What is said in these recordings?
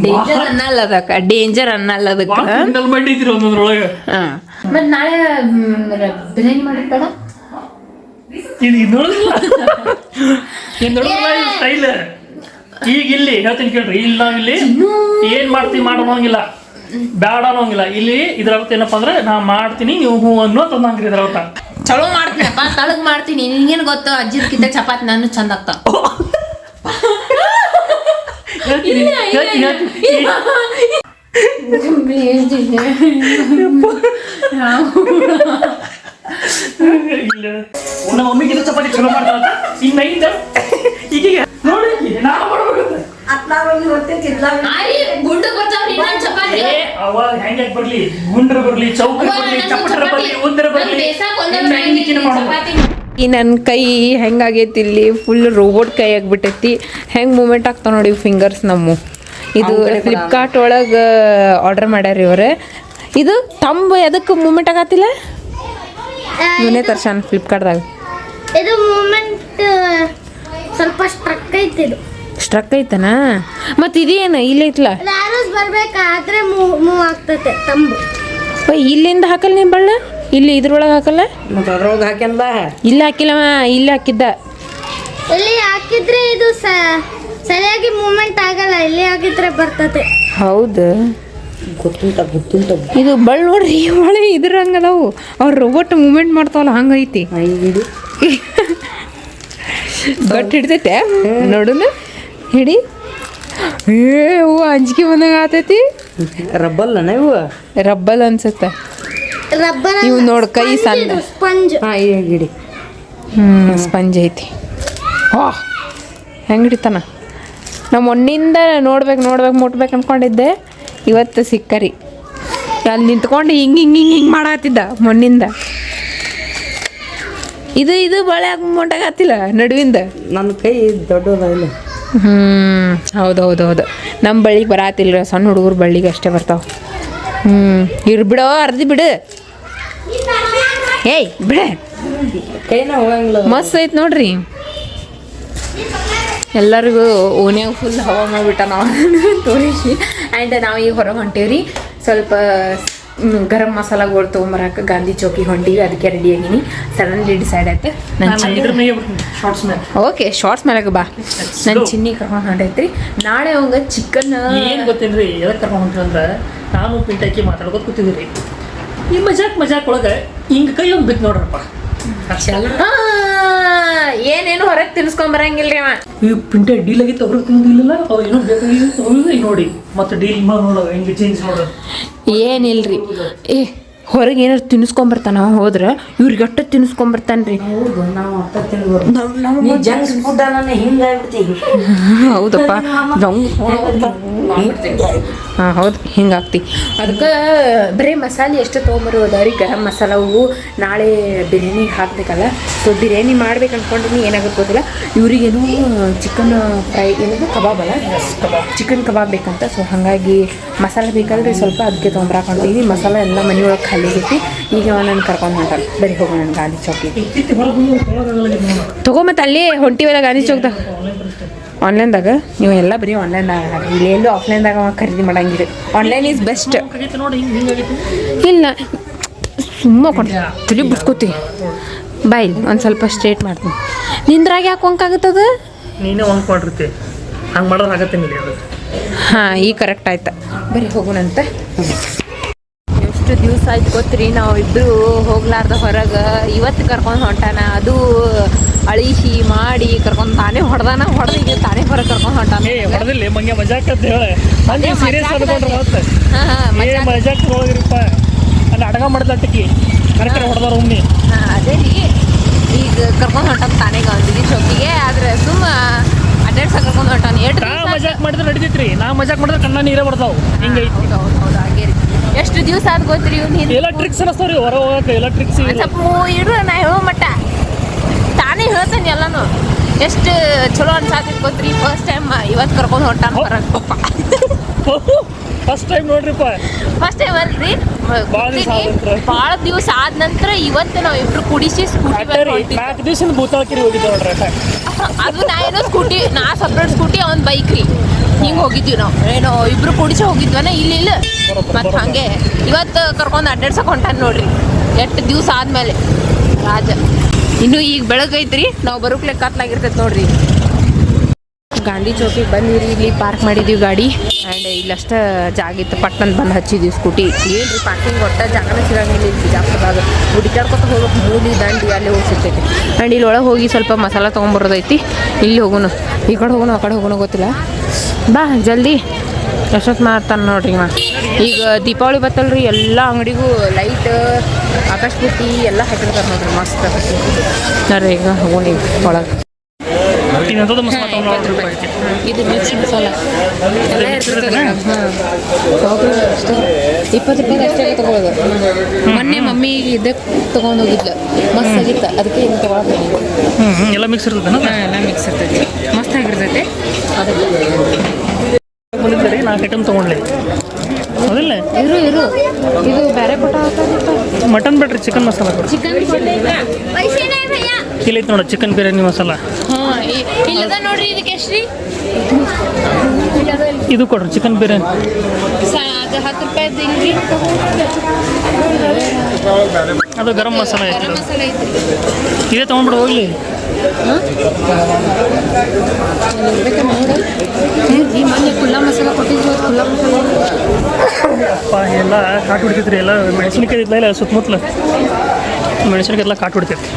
Danger ಅನ್ನಲ್ಲ ಅದಕ್ಕ danger ಅನ್ನಲ್ಲ ಅದಕ್ಕ ಮಾಡಿದ್ರಿ ಒಂದೊಂದ್ರೊಳಗೆ. ಮತ್ ನಾಳೆ ಬಿರಿಯಾನಿ ಮಾಡಿರ್ಬೇಡ ಇದು ಸ್ಟೈಲ್. ಈಗ ಇಲ್ಲಿ ಹೇಳ್ತೀನಿ ಕೇಳ್ರಿ, ಇಲ್ಲಿ ನಾವಿಲ್ಲಿ ಏನ್ ಮಾಡ್ತೀವಿ ಮಾಡೋಂಗಿಲ್ಲ, ಬ್ಯಾಡ ಅನ್ನೋಂಗಿಲ್ಲ. ಇಲ್ಲಿ ಇದ್ರ ಅರ್ಥ ಏನಪ್ಪಾ ಅಂದ್ರೆ ನಾ ಮಾಡ್ತೀನಿ ನೀವು ಹೂ ಅನ್ನೋ ತಂದಂಗ್ರಿ ಇದ್ರ ಅರ್ಥ. ಚಲೋ ಮಾಡ್ತೀನಪ್ಪ, ತಳಗ್ ಮಾಡ್ತೀನಿ. ನಿನ್ಗೇನು ಗೊತ್ತು, ಅಜ್ಜಿರ್ಕಿಂತ ಚಪಾತಿ ನಾನು ಚಂದ ಆಗ್ತಾವ. ನಮ್ಮ ಮಮ್ಮಿಗಿಂತ ಚಪಾತಿ ಚಲೋ ಮಾಡ್ತಾರ. ಈಗ ನೈಟ್ ಈಗ ನೋಡಿ ನಾವು ಮಾಡ್ಬೇಕಂತ ಅವಾಗ ಹೆಂಗ ಬರ್ಲಿ, ಗುಂಡ್ರ ಬರ್ಲಿ, ಚೌಕ ಬರ್ಲಿ, ಚಪ್ಪಟರ ಬರ್ಲಿ, ಉದ್ರ ಬರ್ಲಿ, ಈ ನನ್ನ ಕೈ ಹೆಂಗಾಗೈತಿ ಇಲ್ಲಿ ಫುಲ್ ರೋಬೋಟ್ ಕೈ ಆಗ್ಬಿಟ್ಟೈತಿ. ಹೆಂಗೆ ಮೂಮೆಂಟ್ ಆಗ್ತಾವ ನೋಡಿ ಫಿಂಗರ್ಸ್ ನಮ್ಮ. ಇದು ಫ್ಲಿಪ್ಕಾರ್ಟ್ ಒಳಗೆ ಆರ್ಡರ್ ಮಾಡ್ಯಾರ ಇವ್ರೆ. ಇದು ತಂಬ ಎದಕ್ಕೆ ಮೂಮೆಂಟ್ ಆಗತ್ತಿಲ್ಲ, ಮುನ್ನೆ ತರ್ಸಾನ ಫ್ಲಿಪ್ಕಾರ್ಟ್ದಾಗ. ಇದು ಮೂಮೆಂಟ್ ಸ್ವಲ್ಪ ಸ್ಟ್ರಕ್ ಐತಿ. ಇದು ಸ್ಟ್ರಕ್ ಐತನ. ಮತ್ತು ಇದೇನು ಇಲ್ಲೈತ್ಲ, ಆರೋಸ್ ಬರ್ಬೇಕಾದ್ರೆ ಮೂವ್ ಆಗ್ತೈತೆ ತಂಬು. ಇಲ್ಲಿಂದ ಹಾಕಲ್ಲ ನಿಮ್ಮ ಬಳ್ಳ, ಇಲ್ಲಿ ಇದ್ರೊಳಗೆ ಹಾಕಲ್ಲ. ಮತ್ತೆ ಅದ್ರೊಳಗೆ ಹಾಕ್ಯಂದ ಇಲ್ಲಿ ಹಾಕಿಲ್ಲವ, ಇಲ್ಲಿ ಹಾಕಿದ್ದ. ಇಲ್ಲಿ ಹಾಕಿದ್ರೆ ಇದು ಸರಿಯಾಗಿ ಮೂವ್ಮೆಂಟ್ ಆಗಲ್ಲ, ಇಲ್ಲಿ ಹಾಕಿದ್ರೆ ಬರ್ತತೆ. ಹೌದು, ಗೊತ್ತುಂಟ ಇದು ಬಳ್ಳ ನೋಡ್ರಿ ಒಳ್ಳೆ ಇದ್ರಂಗ ಅದಾವು. ಅವ್ರು ರೋಬೋಟ್ ಮೂವ್ಮೆಂಟ್ ಮಾಡ್ತಾವಲ್ಲ ಹಂಗೈತಿ. ಗಟ್ಟಿ ಹಿಡ್ತೈತೆ ನೋಡುನು, ಹಿಡಿ. ಹೂ ಅಂಜಿಕೆ ಬಂದಂಗ ಆತೈತಿ. ರಬ್ಬಲ್ಲ ಇವು ರಬ್ಬಲ್ ಅನ್ಸುತ್ತೆ. ರಬ್ಬರ್ ಇವು ನೋಡ್ ಕೈ ಸಣ್ಣ ಸ್ಪಂಜ್. ಹಿಡಿ. ಸ್ಪಂಜ್ ಐತಿ. ಹೆಂಗೆ ಹಿಡಿತಾನ. ನಮ್ಮ ಮೊನ್ನಿಂದ ನೋಡ್ಬೇಕು ಮುಟ್ಬೇಕು ಅನ್ಕೊಂಡಿದ್ದೆ, ಇವತ್ತು ಸಿಕ್ಕರಿ. ಅಲ್ಲಿ ನಿಂತ್ಕೊಂಡು ಹಿಂಗೆ ಮಾಡತ್ತಿದ್ದ ಮೊನ್ನಿಂದ. ಇದು ಬಳೆ ಮೊಂಟಾಗತ್ತಿಲ್ಲ ನಡುವಿಂದ. ನನ್ನ ಕೈ ದೊಡ್ಡದಾಗಿಲ್ಲ. ಹೌದು ನಮ್ಮ ಬಳ್ಳಿಗೆ ಬರಾತಿಲ್ಲ, ಸಣ್ಣ ಹುಡುಗರು ಬಳ್ಳಿಗೆ ಅಷ್ಟೇ ಬರ್ತಾವ. ಬಿಡೋ ಅರ್ಧಿ ಬಿಡು. ಏಯ್ ಬಿಡ, ಕೈನ ಹೋಗಂಗಿಲ್ಲ. ಮಸ್ತ್ ಐತೆ ನೋಡ್ರಿ. ಎಲ್ಲರಿಗೂ ಓನ್ಯಾಗ ಫುಲ್ ಹವಾ ಮಾಡಿಬಿಟ್ಟ ನಾವು ತೋರಿಸಿ. ಆ್ಯಂಡ್ ನಾವು ಈಗ ಹೊರಗೆ ಹೊಂಟೇವ್ರಿ. ಸ್ವಲ್ಪ ಗರಂ ಮಸಾಲಗಳು ತೊಗೊಂಬರಕ್ಕೆ ಗಾಂಧಿ ಚೌಕಿ ಹೊಂಟೀವಿ, ಅದಕ್ಕೆ ರೆಡಿ ಆಗೀನಿ. ಸಡನ್ಲಿ ಡಿಸೈಡ್ ಆಯ್ತು. ಓಕೆ, ಶಾರ್ಟ್ಸ್ ಮೇಲೆ ಬಾ. ನನ್ನ ಚಿನ್ನಿ ಕರ್ಕೊಂಡು ಹೊಂಟೈತ್ರಿ. ನಾಳೆ ಅವಂಗ ಚಿಕನ್ ಏನು ಗೊತ್ತೇನ್ರಿ ಎದಕ್ಕೆ ಕರ್ಕೊಂಡು ಹೊಂಟ್ರಿ ಅಂದ್ರೆ, ನಾನು ಪಿಂಟಾಕಿ ಮಾತಾಡ್ಕೊತ ಕೂತಿದ್ರಿ. ಈ ಮಜಾಕ್ ಒಳಗೆ ಹಿಂಗೆ ಕೈ ಒಂದು ಬಿತ್ತು ನೋಡ್ರಪ್ಪ. ಏನೇನು ಹೊರಗೆ ತಿನ್ಸ್ಕೊಂಬರಂಗಿಲ್ರಿ ಅವ. ಈ ಪಿಂಟ ಡೀಲ್ ಆಗಿತ್ತು ಅವ್ರಿಗೆ ತಿನ್ನೋದಿಲ್ಲ, ಅವ್ರು ಏನೋ ಬೇಕಾಗಿತ್ತು ನೋಡಿ ಮತ್ತೆ ಡೀಲ್ ನೋಡೋ ಹೆಂಗೆ ಚೇಂಜ್ ಮಾಡೋದು. ಏನಿಲ್ರಿ, ಹೊರಗೆ ಏನಾರು ತಿನ್ಸ್ಕೊಂಬರ್ತಾನ ಹೋದ್ರೆ ಇವ್ರಿಗೆ ಅಟ್ಟ ತಿನ್ಸ್ಕೊಂಬರ್ತಾನ್ರಿ. ಹೌದಪ್ಪ, ಹಾಂ ಹೌದು, ಹಿಂಗಾಗ್ತಿ. ಅದಕ್ಕೆ ಬರೀ ಮಸಾಲೆ ಎಷ್ಟು ತೊಗೊಂಬರೋದವ್ರಿ. ಗರಂ ಮಸಾಲ ಹೂವು ನಾಳೆ ಬಿರಿಯಾನಿಗೆ ಹಾಕ್ಬೇಕಲ್ಲ. ಸೊ ಬಿರಿಯಾನಿ ಮಾಡ್ಬೇಕು ಅನ್ಕೊಂಡಿನಿ, ಏನಾಗುತ್ತೆ ಗೊತ್ತಿಲ್ಲ. ಇವ್ರಿಗೇನು ಚಿಕನ್ ಫ್ರೈ ಏನದು ಕಬಾಬ್ ಅಲ್ಲ, ಚಿಕನ್ ಕಬಾಬ್ ಬೇಕಂತ. ಸೊ ಹಾಗಾಗಿ ಮಸಾಲೆ ಬೇಕಲ್ರಿ ಸ್ವಲ್ಪ, ಅದಕ್ಕೆ ತೊಗೊಂಬರಾಕೊಂಡಿದ್ದೀನಿ. ಮಸಾಲೆ ಎಲ್ಲ ಮನೆಯೊಳಗೆ ಖಾಲಿ ಆಗೈತಿ. ಈಗ ನಾನು ಕರ್ಕೊಂಡು ಹೊಂಟಾನೆ. ಬರೀ ಹೋಗೋಣ ನಾನು ಗಾಂಧಿ ಚೌಕಿ ತೊಗೊಂಬತ್ತು. ಅಲ್ಲಿ ಹೊಂಟಿವೆಲ್ಲ ಗಾಂಧಿ ಚೌಕ್ದಾಗ. ಆನ್ಲೈನ್ದಾಗ ನೀವು ಎಲ್ಲ ಬರೀ ಆನ್ಲೈನ್ದಾಗ, ಇಲ್ಲಿ ಎಲ್ಲೂ ಆಫ್ಲೈನ್ದಾಗ ಖರೀದಿ ಮಾಡಂಗಿರಿ. Online is best. ಇಲ್ಲ ಸುಮ್ಮ ತಲೆ ಬಿಟ್ಕೋತಿ ಬಾಯ್. ಒಂದು ಸ್ವಲ್ಪ ಸ್ಟ್ರೇಟ್ ಮಾಡ್ತೀನಿ. ನಿಂದ್ರಾಗ ಯಾಕೆ ವಂಕಾಗುತ್ತದ, ನೀನೇ ವಂಕ್ ಮಾಡಿರ್ತಿ, ಹಂಗೆ ಮಾಡೋದು ಆಗತ್ತೆ ನೀಡಿ ಅದು. ಹಾಂ, ಈಗ ಕರೆಕ್ಟ್ ಆಯ್ತಾ. ಬರೀ ಹೋಗೋಣಂತ. ಎಷ್ಟು ದಿವಸ ಆಯ್ತು ಗೊತ್ತ್ರಿ ನಾವು ಇಬ್ಬರು ಹೋಗ್ಲಾರ್ದ ಹೊರಗೆ. ಇವತ್ತು ಕರ್ಕೊಂಡು ಹೊಂಟಾನ, ಅದು ಅಳಿಸಿ ಮಾಡಿ ಕರ್ಕೊಂಡು ತಾನೇ ಹೊಡೆದಾನ. ಹೊಡೆದಿಗೆ ತಾನೇ ಹೊರಗೆ ಕರ್ಕೊಂಡು ಹೊಂಟಾನ. ಹೊಡೆದಿಲ್ಲ ಮಂಗೆ ಮಜಾಕ್ ಅಂತ ಹೇಳ ಸೀರಿಯಸ್ ಅನ್ಕೊಂಡ್ರೆ ಮತ್ತೆ ಮಜಾಕ್ ಹೋಗಿರಪ್ಪ. ಅಲ್ಲಿ ಅಡಗ ಮಾಡ್ದಟ್ಟಕ್ಕೆ ಕರೆಕ್ಟ್ ಹೊಡೆದಾರ ಒಮ್ಮೆ. ಹಾಂ ಅದೇ ರೀ, ಈಗ ಕರ್ಕೊಂಡು ಹೊಂಟಾನ ತಾನೇ ಗಾಂಧಿ ಚೌಕಿಗೆ. ಆದ್ರೆ ಸುಮ್ಮ ಅಡ್ಡಾಡ್ಸಕ್ಕೆ ಕರ್ಕೊಂಡು ಹೊಂಟಾನ. ಮಜಾಕ್ ಮಾಡಿದ್ರೆ ನಡೀತೈತ್ರಿ, ನಾ ಮಜಾಕ್ ಮಾಡಿದ್ರೆ ಕಣ್ಣ ನೀರೇ ಬರ್ತಾವ. ಹಿಂಗೈತಿ. ಹೌದು ಹಾಗೆ ರೀ. ಎಷ್ಟು ದಿವಸ ಆದ್ ಗೊತ್ತ್ರಿ ಎಲ್ಲ ಟ್ರಿಕ್ಸ್ ಅನಿಸ್ತಾವ್ರಿ ಹೊರ ಹೋಗಕ್ಕೆ. ಎಲ್ಲ ಟ್ರಿಕ್ಸ್ ಸ್ವಲ್ಪ ಇಡ್ರ ನಾ ಹೇಳೋ ಮಟ್ಟ ತಾನೇ ಹೇಳ್ತಾನೆ ಎಲ್ಲಾನು. ಎಷ್ಟು ಚಲೋ ಅನ್ಸಾತೈತಿ ಗೊತ್ತ್ರಿ. ಫಸ್ಟ್ ಟೈಮ್ ಇವತ್ತು ಕರ್ಕೊಂಡು ಹೊಂಟಾನ ಹೊರಗೆ. ಫಸ್ಟ್ ಟೈಮ್ ನೋಡ್ರಿಪ್ಪ, ಫಸ್ಟ್ ಟೈಮ್ ಅಲ್ರಿ, ಭಾಳ ದಿವಸ ಆದ ನಂತರ ಇವತ್ತು ನಾವು ಇಬ್ರು ಕುಡಿಸಿ ಸ್ಕೂಟಿ 4 ದಿವಸ ಭೂತಾಳ್ಕಿರಿ ಹೋಗಿದ್ದೆ ನೋಡ್ರಿ. ಅದು ನಾ ಏನೋ ಸ್ಕೂಟಿ, ನಾ ಸಪ್ರೇಟ್ ಸ್ಕೂಟಿ, ಅವ್ನ ಬೈಕ್ ರೀ. ಹಿಂಗೆ ಹೋಗಿದ್ವಿ ನಾವು ಏನೋ ಇಬ್ರು ಕುಡಿಸಿ ಹೋಗಿದ್ವನ ಇಲ್ಲ ಮತ್ತು ಹಾಗೆ ಇವತ್ತು ಕರ್ಕೊಂಡು ಅಡ್ಡಾಡ್ಸಕ್ಕೆ ಹೊಂಟಾನ ನೋಡ್ರಿ ಎಷ್ಟು ದಿವಸ ಆದಮೇಲೆ ರಾಜ ಇನ್ನೂ ಈಗ ಬೆಳಗೈತ್ರಿ ನಾವು ಬರೋಕ್ಲೆ ಕತ್ಲಾಗಿರ್ತೈತೆ ನೋಡ್ರಿ. ಗಾಂಧಿ ಚೌಕಿಗೆ ಬಂದಿರಿ, ಇಲ್ಲಿ ಪಾರ್ಕ್ ಮಾಡಿದ್ದೀವಿ ಗಾಡಿ ಆ್ಯಂಡ್ ಇಲ್ಲಷ್ಟ ಜಾಗ ಇತ್ತು, ಪಟ್ಟಂತ ಬಂದು ಹಚ್ಚಿದ್ದೀವಿ ಸ್ಕೂಟಿ. ಏನು ರೀ ಪಾರ್ಕಿಂಗ್ ಒಟ್ಟ ಜಾಗನೇ ಸಿಗಂಗಿಲ್ಲ ಇಲ್ಲಿ ಬಿಜಾಪುರದಾಗ. ಹುಡುಕ್ಯಾಡ್ಕೊತ ಹೋಗ್ಬೇಕು, ಮೂಲಿ ದಂಡಿ ಅಲ್ಲಿ ಹೋಗಿ ಸಿಗ್ತೈತಿ. ಆ್ಯಂಡ್ ಇಲ್ಲಿ ಒಳಗೆ ಹೋಗಿ ಸ್ವಲ್ಪ ಮಸಾಲ ತೊಗೊಂಬರೋದೈತಿ. ಇಲ್ಲಿ ಹೋಗೋಣ, ಈ ಕಡೆ ಹೋಗೋಣ ಆ ಕಡೆ ಹೋಗೋಣ ಗೊತ್ತಿಲ್ಲ. ಬಾ ಜಲ್ದಿ ಎಷ್ಟೊತ್ತು ಮಾಡ್ತಾನೆ ನೋಡ್ರಿ ಈಗ ದೀಪಾವಳಿ ಬತ್ತಲ್ರಿ, ಎಲ್ಲ ಅಂಗಡಿಗೂ ಲೈಟ್ ಆಕಾಶ ಬುಟ್ಟಿ ಎಲ್ಲ ಹಾಕಿರ್ತಾರೆ ನೋಡ್ರಿ, ಮಸ್ತ್ ನೋಡ್ರಿ. ಈಗ ಹೋಗೋಣ ಈಗ ಒಳಗೆ. ಇನ್ನೊಂದು ಮಸಾಲ ತೊಗೊಂಡು ರೂಪಾಯಿ ಐತಿ. ಇದು ಮಿರ್ಚಿ ಮಸಾಲ ಎಲ್ಲ ಇರ್ತದೆ. ಅಷ್ಟೇ 20 ರೂಪಾಯಿ ಅಷ್ಟೇ ತೊಗೊಳೋದು. ಮೊನ್ನೆ ಮಮ್ಮಿ ಇದಕ್ಕೆ ತೊಗೊಂಡು ಹೋಗಿದ್ಲು, ಮಸ್ತ್ ಆಗಿತ್ತು, ಅದಕ್ಕೆ ಇನ್ನು ತೊಗೊಳಕ್ಕೆ ಎಲ್ಲ ಮಿಕ್ಸ್ ಇರ್ತದೆ. ಹಾಂ ಎಲ್ಲ ಮಿಕ್ಸ್ ಇರ್ತೈತಿ, ಮಸ್ತ್ ಆಗಿರ್ತೈತೆ. ಅದಕ್ಕೆ ಬಂದಿದ್ದೆ 4 ಐಟಮ್ ತೊಗೊಂಡ್ಲಿ ಹೌದಿಲ್ಲ. ಇರು ಇದು ಬೇರೆ ಕೊಟ್ಟ ಮಟನ್ ಬೇಡ್ರಿ, ಚಿಕನ್ ಮಸಾಲ ಕೊಡಿ. ಚಿಕನ್ ಇಲ್ಲಿ ಐತೆ ನೋಡಿ ಚಿಕನ್ ಬಿರಿಯಾನಿ ಮಸಾಲ. ಹಾಂ ಇಲ್ಲದ ನೋಡ್ರಿ, ಇದಕ್ಕೆ ಎಷ್ಟು ರೀ? ಇದು ಕೊಡ್ರಿ ಚಿಕನ್ ಬಿರಿಯಾನಿ. ಅದು 10 ರೂಪಾಯಿದ್ದು ಇಲ್ರಿ, ಅದು ಗರಂ ಮಸಾಲ ಐತೆ. ಗರಂ ಮಸಾಲ ಐತ್ರಿ. ಇದೇ ತೊಗೊಂಡ್ಬಿಡು ಹೋಗ್ಲಿ. ಈ ಮೊನ್ನೆ ಕುಲ್ಲ ಮಸಾಲ ಕೊಟ್ಟಿದ್ರು, ಕುಲ್ಲ ಮಸಾಲ ಅಪ್ಪ ಎಲ್ಲ ಕಾಟು ಬಿಡ್ತೈತ್ರಿ. ಎಲ್ಲ ಮೆಣಸಿನ್ಕಾಯಿ ಇದ್ಲ ಇಲ್ಲ ಸುತ್ತಮುತ್ತಲ ಮೆಣಸಿನ್ಕಾಯಿ ಎಲ್ಲ ಕಾಟು ಬಿಡ್ತೈತಿ.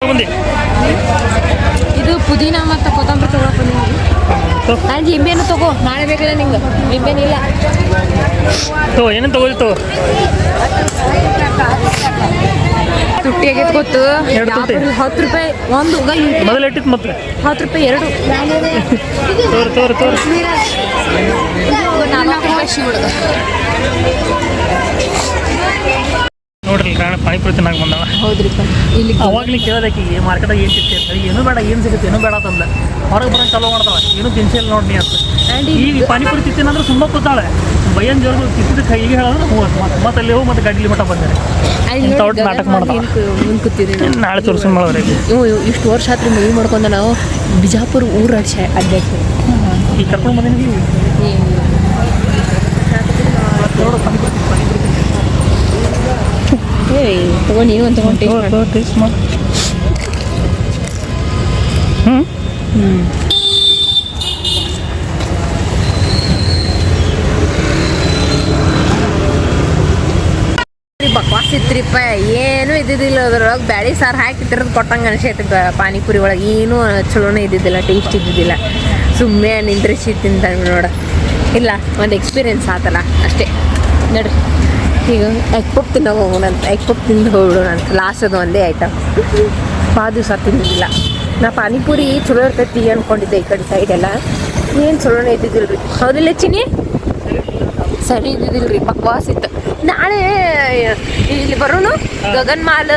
ಬಂದು ಇದು ಪುದೀನ ಮತ್ತು ಕೊತ್ತಂಬರಿ ತೊಗೊಳಕ್ಕೆ ಆ್ಯಂಡ್ ಲಿಂಬೆನೂ ತಗೋ, ನಾಳೆ ಬೇಕಲ್ಲ ನಿಂಗೆ? ಲಿಂಬೆನಿಲ್ಲ ತಗೋ, ಏನೇನು ತಗೋಯ್ತು? ತುಟ್ಟಿ ಆಗೈತೆ ಗೊತ್ತು, 2 ತುಟ್ಟಿ 10 ರೂಪಾಯಿ ಒಂದು ಮೊದಲು ಇಟ್ಟಿತ್ತು ಮತ್ತೆ 10 ರೂಪಾಯಿ 2. ತೋರಿ 40 ರೂಪಾಯಿ ಶಿವಳ್ಗೆ ನೋಡ್ರಿ ಕಾರಣ ಪಾನಿಪುರಿ ತಿನ್ನಾಗ ಬಂದಾಳ. ಹೌದ್ರಿಪ್ಪ. ಇಲ್ಲಿ ಅವಾಗ್ಲಿ ಕೇಳೋದಕ್ಕಿಗೆ ಮಾರ್ಕೆಟಾಗ ಏನು ಸಿಗ್ತೈತೆ ಅಂತ, ಏನೂ ಬೇಡ ಏನು ಸಿಗುತ್ತೆ ಏನೂ ಬೇಡ ಅಂತಂದ ಹೊರಗೆ ಬರೋಂಗೆ ಚಲೋ ಮಾಡ್ತಾಳೆ, ಏನೂ ತಿನ್ಸಿಲ್ಲ ನೋಡಿ ಅಂತ. ಈಗ ಪಾನಿಪುರಿ ತಿಂತೀನಂದ್ರೆ ಸುಮ್ಮ ಕೂತಾಳೆ, ಬಯ್ಯನ್ ಜೋರು ತಿಂತಿದ್ದ ಕೈಗೆ ಹೇಳಿದ್ರೆ ಮತ್ತೆ ಅಲ್ಲಿ ಹೋಗಿ ಮತ್ತೆ ಗಡ್ಲಿ ಮಠ ಬಂದರೆ ಇಂಥ ಒಟ್ಟು ನಾಟಕ ಮಾಡ್ತಾವೆ. ಕೂತಿದ್ದೀವಿ ನಾಳೆ ತೋರಿಸಿ ಮಾಡೋದ್ರೆ ಇಷ್ಟು ವರ್ಷ ಆತ್ರಿ ಮೂವಿ ಮಾಡ್ಕೊಂಡು ನಾವು ಬಿಜಾಪುರ ಊರು ಅಡ್ಡಾಡ್ತೀವಿ. ಈಗ ಕರ್ಕೊಂಡು ಬಂದಿದ್ದೀವಿ ನೋಡು ಪಾನಿಪುರಿ ತಗೋ, ನೀನು ಒಂದು ತಗೊಂಡು ಟೇಸ್ಟ್ ಮಾಡಿ. ಬಕ್ವಾಸ್ ಇತ್ರಿಪ್ಪ, ಏನೂ ಇದ್ದಿದ್ದಿಲ್ಲ ಅದ್ರೊಳಗೆ. ಬ್ಯಾಳಿ ಸಾರು ಹಾಕಿ ತಿರ್ದು ಕೊಟ್ಟಂಗೆ ಅನಿಸೈತೆ ಪಾನಿಪುರಿ ಒಳಗೆ, ಏನೂ ಚಲೋನೇ ಇದ್ದಿದ್ದಿಲ್ಲ, ಟೇಸ್ಟ್ ಇದ್ದಿದ್ದಿಲ್ಲ. ಸುಮ್ಮನೆ ನಿಂದ್ರಿಸಿ ತಿಂತ ನೋಡ. ಇಲ್ಲ ಒಂದು ಎಕ್ಸ್ಪೀರಿಯನ್ಸ್ ಆತಲ್ಲ ಅಷ್ಟೇ ನೋಡ್ರಿ. ಈಗ ಎಗ್ ಪಪ್ ತಿನ್ನೋಕೆ ಹೋಗೋಣಂತ, ಎಗ್ ಪಪ್ ತಿಂದು ಹೋಗ್ಬಿಡೋಣಂತ. ಲಾಸ್ಟ್ ಅದು ಒಂದೇ ಐಟಮ್, ಭಾಳ ದಿವಸ ತಿಂದಿದ್ದಿಲ್ಲ ನಾ ಪಾನಿಪುರಿ. ಚಲೋ ಇರ್ತೈತಿ ಅಂದ್ಕೊಂಡಿದ್ದೆ, ಈ ಕಡೆ ಸೈಡೆಲ್ಲ ಏನು ಚಲೋನೇ ಇದ್ದಿದ್ದಿಲ್ಲ ರೀ. ಹೌದಿಲ್ಲ ಚಿನ್ನಿ? ಸರಿ ಇದ್ದಿದ್ದಿಲ್ಲ ರೀ, ಬಕ್ವಾಸ್ ಇತ್ತು. ನಾಳೆ ಇಲ್ಲಿ ಬರೋನು ಗಗನ್ ಮಾಲ್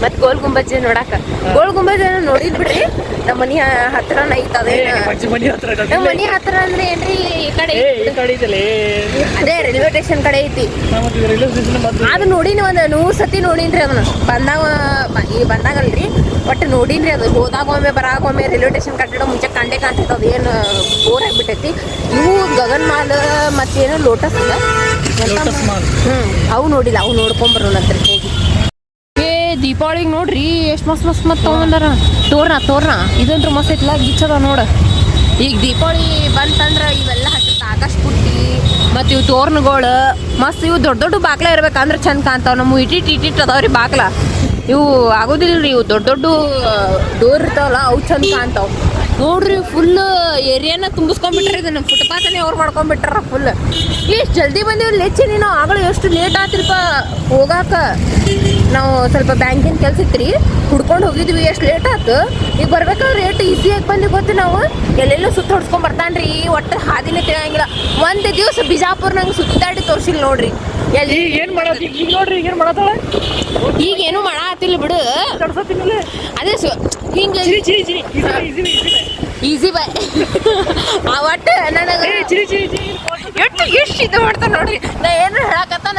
ಮತ್ತು ಗೋಲ್ ಗುಂಬಜ್ ನೋಡಾಕ. ಗೋಲ್ ಗುಂಬಜ್ ನೋಡಿದ್ ಬಿಡ್ರಿ, ನಮ್ಮ ಮನೆ ಹತ್ರನ ಐತದೆ. ನಮ್ಮ ಮನೆ ಹತ್ರ ಅಂದ್ರೆ ಏನ್ರಿ, ಈ ಕಡೆ ಅದೇ ರೈಲ್ವೆ ಸ್ಟೇಷನ್ ಕಡೆ ಐತಿ. ಅದು ನೋಡಿನಿ, ಒಂದು 100 ಸತಿ ನೋಡೀನ್ರಿ ಅದನ್ನ. ಬಂದಾಗಲ್ರಿ ಒಟ್ಟು ನೋಡೀನ್ರಿ. ಅದು ಹೋದಾಗ ಒಮ್ಮೆ ಬರಾಗ ಒಮ್ಮೆ ರೈಲ್ವೆ ಸ್ಟೇಷನ್ ಕಟ್ಟಡ ಮುಂಚೆ ಕಂಡೆ ಕಾಣ್ತೈತೆ. ಅದು ಏನು ಬೋರ್ ಆಗಿಬಿಟ್ಟೈತಿ. ಇವು ಗಗನ್ ಮಾಲ್ ಮತ್ತೇನೋ ಲೋಟಸ್ ಇಲ್ಲ, ಅವು ನೋಡಿಲ್ಲ, ಅವು ನೋಡ್ಕೊಂಬರೋಣಂತ್ರಿ ಹೋಗಿ. ದೀಪಾವಳಿಗೆ ನೋಡ್ರಿ ಎಷ್ಟು ಮಸ್ತ್ ತೊಗೊಂಬಂದಾರ. ತೋರ್ನ ಇದಂದ್ರೂ ಮಸ್ತ್ ಐತ್ಲ, ಗಿಚ್ಚದ ನೋಡ. ಈಗ ದೀಪಾವಳಿ ಬಂತಂದ್ರೆ ಇವೆಲ್ಲ ಹಚ್ಚುತ್ತೆ, ಆಕಾಶ ಪುಟ್ಟಿ ಮತ್ತು ಇವು ತೋರ್ನಗಳು ಮಸ್ತ್. ಇವು ದೊಡ್ಡ ಬಾಕ್ಲ ಇರ್ಬೇಕಂದ್ರೆ ಚಂದ ಕಾಣ್ತಾವ. ನಮ್ಮ ಇಟ್ಟಿಟ್ ಅದಾವ್ರಿ ಬಾಕ್ಲ, ಇವು ಆಗೋದಿಲ್ಲ ರೀ. ಇವು ದೊಡ್ಡ ಡೋರ್ ಇರ್ತಾವಲ್ಲ, ಅವು ಚಂದ ಕಾಣ್ತಾವ ನೋಡ್ರಿ. ಫುಲ್ ಏರಿಯಾನ ತುಂಬಿಸ್ಕೊಂಡ್ಬಿಟ್ರಿ, ಇದನ್ನ ಫುಟ್ಪಾತನೇ ಅವ್ರು ಮಾಡ್ಕೊಂಡ್ಬಿಟ್ರ ಫುಲ್. ಎಷ್ಟು ಜಲ್ದಿ ಬಂದೀವಿ ಲೆಚ್ಚಿ. ನೀನು ಆಗಲೂ ಎಷ್ಟು ಲೇಟ್ ಆತ್ರಿಪ್ಪ ಹೋಗಾಕ. ನಾವು ಸ್ವಲ್ಪ ಬ್ಯಾಂಕಿನ ಕೆಲಸ ಇತ್ತು, ಹುಡ್ಕೊಂಡು ಹೋಗಿದ್ವಿ, ಎಷ್ಟು ಲೇಟ್ ಆಯ್ತು. ಈಗ ಬರ್ಬೇಕಾದ್ರೆ ರೇಟ್ ಈಸಿಯಾಗಿ ಬಂದು ಗೊತ್ತು. ನಾವು ಎಲ್ಲೆಲ್ಲೂ ಸುತ್ತ ಹೊಡ್ಸ್ಕೊಂಡ್ ಬರ್ತಾನ್ರಿ, ಒಟ್ಟು ಹಾದಿನೇ ತಿಳಿಯಂಗಿಲ್ಲ. ಒಂದು ದಿವಸ ಬಿಜಾಪುರ ನಂಗೆ ಸುತ್ತಾಡಿ ತೋರಿಸಿಲ್ಲ ನೋಡ್ರಿ. ಎಲ್ಲಿ ಏನು ಮಾಡೋದು ಈಗ ನೋಡ್ರಿ, ಈಗ ಏನು ಮಾಡತ್ತಾಳೆ? ಈಗ ಏನೂ ಮಾಡತ್ತಿಲ್ಲ ಬಿಡು, ಅದೇ ಹಿಂಗೆ ಈಸಿ ಬೈ ಒಟ್ಟು ನನಗೆ ಎಷ್ಟು ಇದು ಮಾಡ್ತಾನೆ ನೋಡ್ರಿ. ನಾ ಏನು ಹೇಳಕತ್ತಾನ